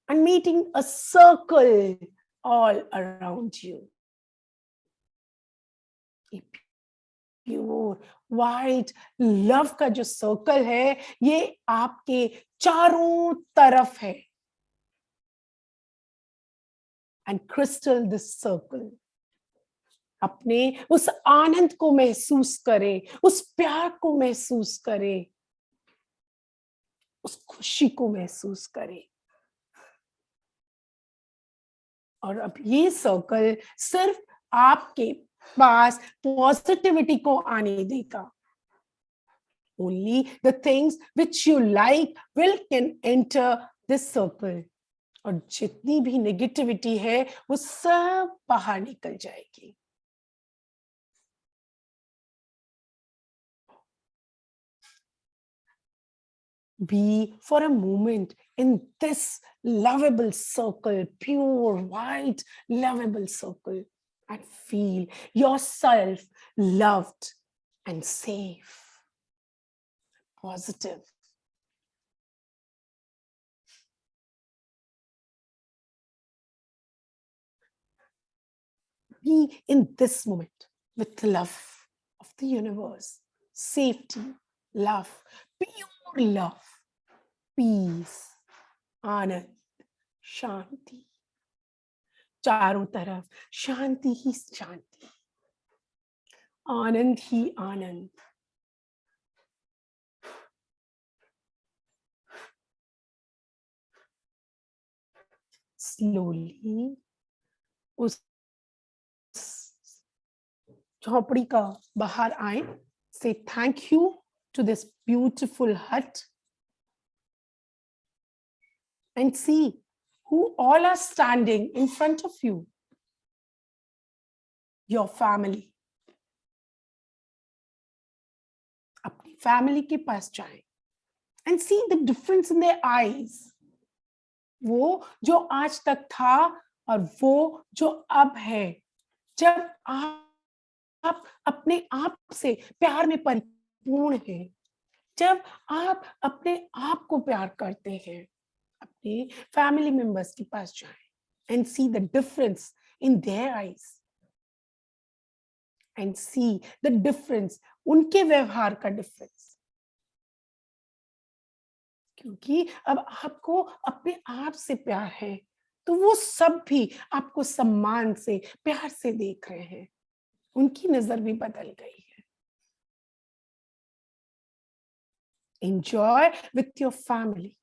and making a circle all around you. Pure white love का जो सर्कल है ये आपके चारों तरफ है. एंड क्रिस्टल दिस सर्कल, अपने उस आनंद को महसूस करें, उस प्यार को महसूस करें, उस खुशी को महसूस करें. और अब ये सर्कल सिर्फ आपके पास पॉजिटिविटी को आने देगा. Only the things which you like will can enter this circle. और जितनी भी नेगेटिविटी है वो सब बाहर निकल जाएगी. Be for a moment in this lovable circle, pure white lovable circle, and feel yourself loved and safe, positive. Be in this moment with the love of the universe, safety, love, pure love, peace, आनंद, शांति. चारों तरफ शांति ही शांति, आनंद ही आनंद. स्लोली उस झोपड़ी का बाहर आए. Say thank you to this beautiful hut and see who all are standing in front of you. Your family. अपनी family के पास जाएं and see the difference in their eyes. वो जो आज तक था और वो जो अब है. जब आप अपने आप से प्यार में परिपूर्ण हैं, जब आप अपने आप को प्यार करते हैं, अपने फैमिली मेंबर्स के पास जाएं and see the difference in their eyes and see the difference, उनके व्यवहार का difference. क्योंकि अब आपको अपने आप से प्यार है तो वो सब भी आपको सम्मान से प्यार से देख रहे हैं. उनकी नजर भी बदल गई है. Enjoy with your family.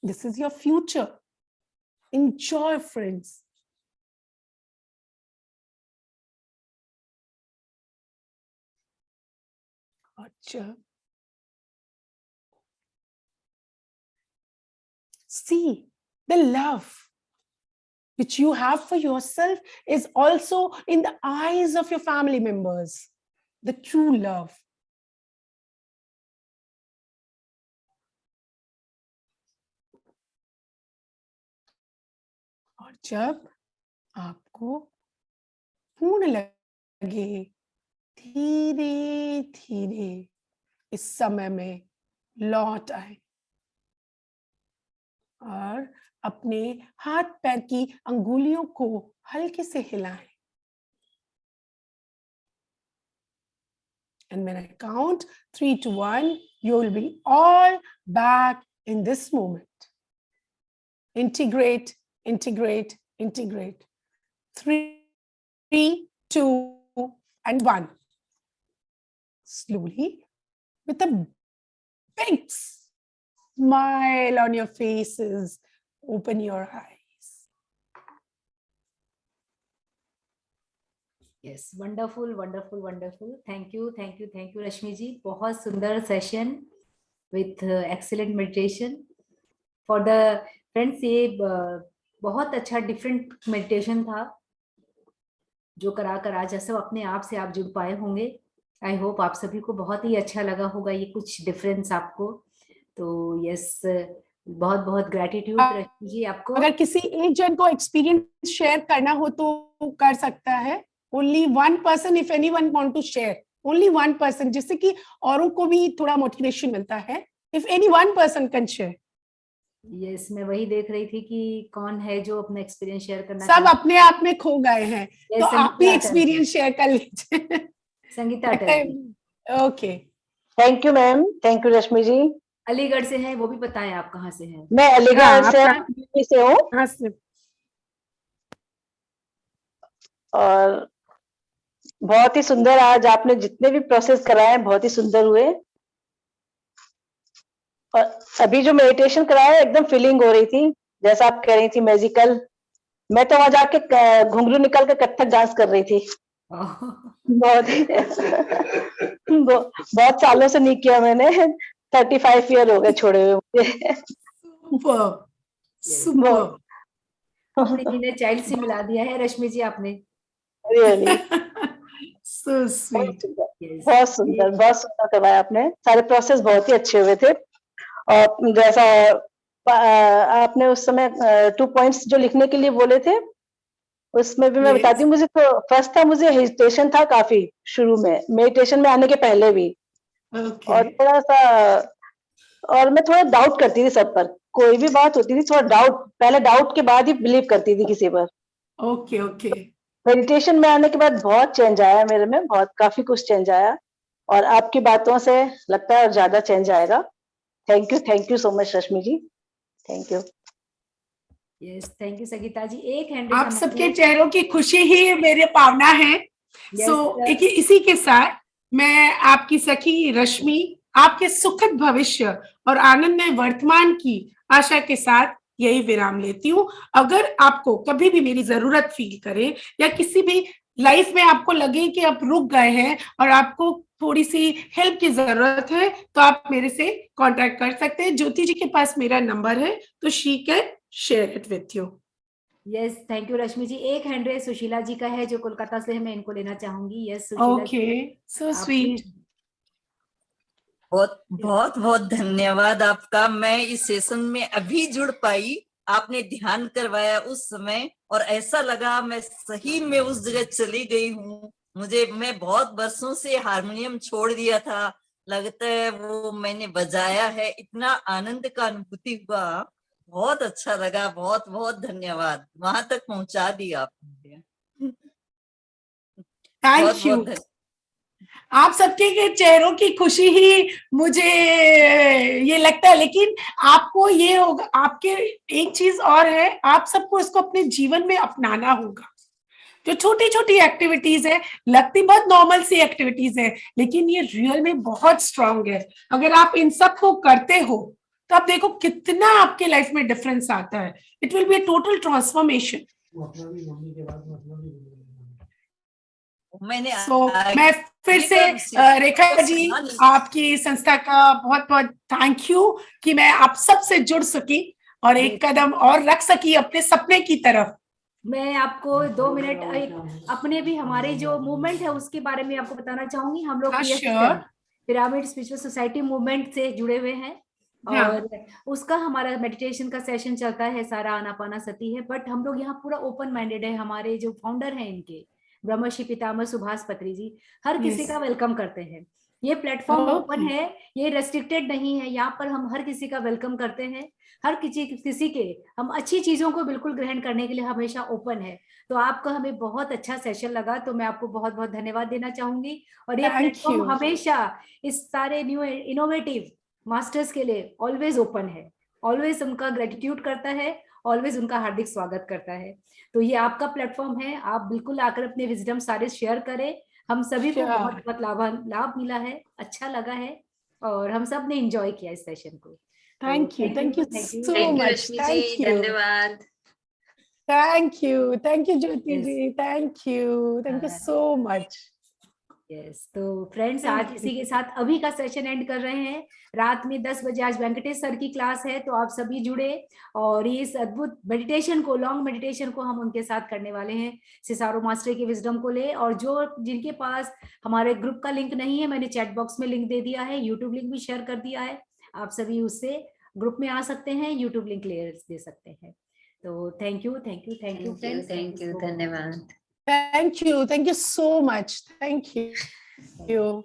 This is your future. Enjoy, friends. और see the love which you have for yourself is also in the eyes of your family members. The true love. और जब आपको पूर्ण लगे, धीरे धीरे इस समय में लौट आए और अपने हाथ पैर की अंगुलियों को हल्के से हिलाएं. And when I count 3 to 1, you will be all back in this moment. Integrate, integrate, integrate. 3, 2, and 1. Slowly, with a big smile on your faces, open your eyes. Yes, wonderful, wonderful, wonderful. Thank you, thank you, thank you, Rashmi ji. बहुत सुंदर session with excellent meditation. For the friends, ये बहुत अच्छा different meditation था जो करा आज सब अपने आप से आप जुड़ पाए होंगे. I hope आप सभी को बहुत ही अच्छा लगा होगा ये कुछ difference आपको. तो यस, बहुत बहुत ग्रेटिट्यूड रश्मि जी आपको। अगर किसी एक जन को एक्सपीरियंस शेयर करना हो तो कर सकता है। Only one person, if anyone want to share, only one person, जिससे कि औरों को भी थोड़ा मोटिवेशन मिलता है। If any one person can share. Yes, मैं वही देख रही थी कि कौन है जो अपना एक्सपीरियंस शेयर करना सब अपने आप में खो गए हैं, तो आप भी एक्सपीरियंस शेयर कर लीजिए। Sangeeta Atal. Okay, thank you ma'am, thank you Rashmi ji. Aligarh से है, वो भी बताएं आप कहाँ से हैं। मैं अलीगढ़ से हूँ। और बहुत ही सुंदर, आज आपने जितने भी प्रोसेस कराए बहुत ही सुंदर हुए। और अभी जो मेडिटेशन कराया एकदम फीलिंग हो रही थी, जैसा आप कह रही थी मैजिकल। मैं तो वहां जाके घुंघरू निकाल के कथक डांस कर रही थी। बहुत बहुत सालों से नहीं किया मैंने, 35 ईयर हो गए छोड़े हुए मुझे। सुपर। अपने इन्हें चाइल्ड से मिला दिया है रश्मि जी आपने। Really so sweet. बहुत सुंदर करवाया आपने। सारे प्रोसेस बहुत ही अच्छे हुए थे। और जैसा आपने उस समय 2 पॉइंट्स जो लिखने के लिए बोले थे, उसमें भी मैं बताती हूँ। मुझे तो फर्स्ट था, मुझे हेजिटेशन था काफी शुरू में, मेडिटेशन में आने के पहले भी। और थोड़ा सा, और मैं थोड़ा डाउट करती थी सब पर। कोई भी बात होती थी थोड़ा डाउट, पहले डाउट के बाद ही बिलीव करती थी किसी पर। ओके। मेडिटेशन में आने के बाद बहुत चेंज आया मेरे में, बहुत काफी कुछ चेंज आया। और आपकी बातों से लगता है और ज्यादा चेंज आएगा। Thank you so much Rashmi ji, thank you. Yes, thank you Sangeeta ji. एक हैंड आप सबके चेहरों की खुशी ही मेरे पावना है। सो इसी के साथ मैं आपकी सखी रश्मि आपके सुखद भविष्य और आनंदमय वर्तमान की आशा के साथ यही विराम लेती हूँ। अगर आपको कभी भी मेरी जरूरत फील करे या किसी भी लाइफ में आपको लगे कि आप रुक गए हैं और आपको थोड़ी सी हेल्प की जरूरत है, तो आप मेरे से कांटेक्ट कर सकते हैं। ज्योति जी के पास मेरा नंबर है, तो she can share it with you. Yes, thank you Rashmi ji. एक हैंड रेज सुशीला जी का है जो कोलकाता से है, मैं इनको लेना चाहूंगी। Yes Sushila okay, so sweet. बहुत बहुत बहुत धन्यवाद आपका। मैं इस सेशन में अभी जुड़ पाई, आपने ध्यान करवाया उस समय, और ऐसा लगा मैं सही में उस जगह चली गई हूँ। मैं बहुत वर्षों से हारमोनियम छोड़ दिया था, लगता है वो मैंने बजाया है। इतना आनंद का अनुभूति हुआ, बहुत अच्छा लगा। बहुत बहुत धन्यवाद, वहां तक पहुंचा दिया आपने। Thank you. आप सबके के चेहरों की खुशी ही मुझे ये लगता है, लेकिन आपको ये होगा, आपके एक चीज और है, आप सबको इसको अपने जीवन में अपनाना होगा। जो छोटी छोटी एक्टिविटीज है, लगती बहुत नॉर्मल सी एक्टिविटीज है, लेकिन ये रियल में बहुत स्ट्रांग है। अगर आप इन सब को करते हो तो आप देखो कितना आपके लाइफ में डिफरेंस आता है। It will be a total transformation. मैं फिर से रेखा जी आपकी संस्था का बहुत बहुत थैंक यू कि मैं आप सबसे जुड़ सकी और एक कदम और रख सकी अपने सपने की तरफ। मैं आपको 2 मिनट अपने भी हमारे जो मूवमेंट है उसके बारे में आपको बताना चाहूंगी। हम लोग पिरामिड स्पिरिचुअल सोसाइटी मूवमेंट से जुड़े हुए हैं, और उसका हमारा मेडिटेशन का सेशन चलता है, सारा आनापाना सती है। बट हम लोग यहाँ पूरा ओपन माइंडेड है। हमारे जो फाउंडर हैं इनके, ब्रह्मश्री पितामह सुभाष पत्री जी, हर किसी का वेलकम करते हैं। ये प्लेटफॉर्म ओपन है, ये रेस्ट्रिक्टेड नहीं है। यहाँ पर हम हर किसी का वेलकम करते हैं। हर किसी के हम अच्छी चीजों को बिल्कुल ग्रहण करने के लिए हमेशा ओपन है। तो आपका हमें बहुत अच्छा सेशन लगा, तो मैं आपको बहुत बहुत धन्यवाद देना चाहूंगी। और ये प्लेटफॉर्म हमेशा इस सारे न्यू इनोवेटिव मास्टर्स के लिए ऑलवेज ओपन है, ऑलवेज उनका ग्रेटिट्यूड करता है, ऑलवेज उनका हार्दिक स्वागत करता है। तो ये आपका प्लेटफॉर्म है, आप बिल्कुल आकर अपने विजडम सारे शेयर करें। हम सभी को बहुत बहुत लाभ मिला है, अच्छा लगा है, और हम सब ने एंजॉय किया इस सेशन को। Thank you so much. धन्यवाद। Thank you Jyoti ji, thank you so much. Yes, तो फ्रेंड्स आज इसी के साथ अभी का सेशन एंड कर रहे हैं। रात में 10 बजे आज वेंकटेश सर की क्लास है, तो आप सभी जुड़े और इस अद्भुत मेडिटेशन को, लॉन्ग मेडिटेशन को हम उनके साथ करने वाले हैं। सिसारो मास्टर की विजडम को ले, और जो जिनके पास हमारे ग्रुप का लिंक नहीं है, मैंने चैट बॉक्स में लिंक दे दिया है, यूट्यूब लिंक भी शेयर कर दिया है। आप सभी उससे ग्रुप में आ सकते हैं, यूट्यूब लिंक दे सकते हैं। तो thank you friends, thank you, धन्यवाद। Thank you so much, thank you.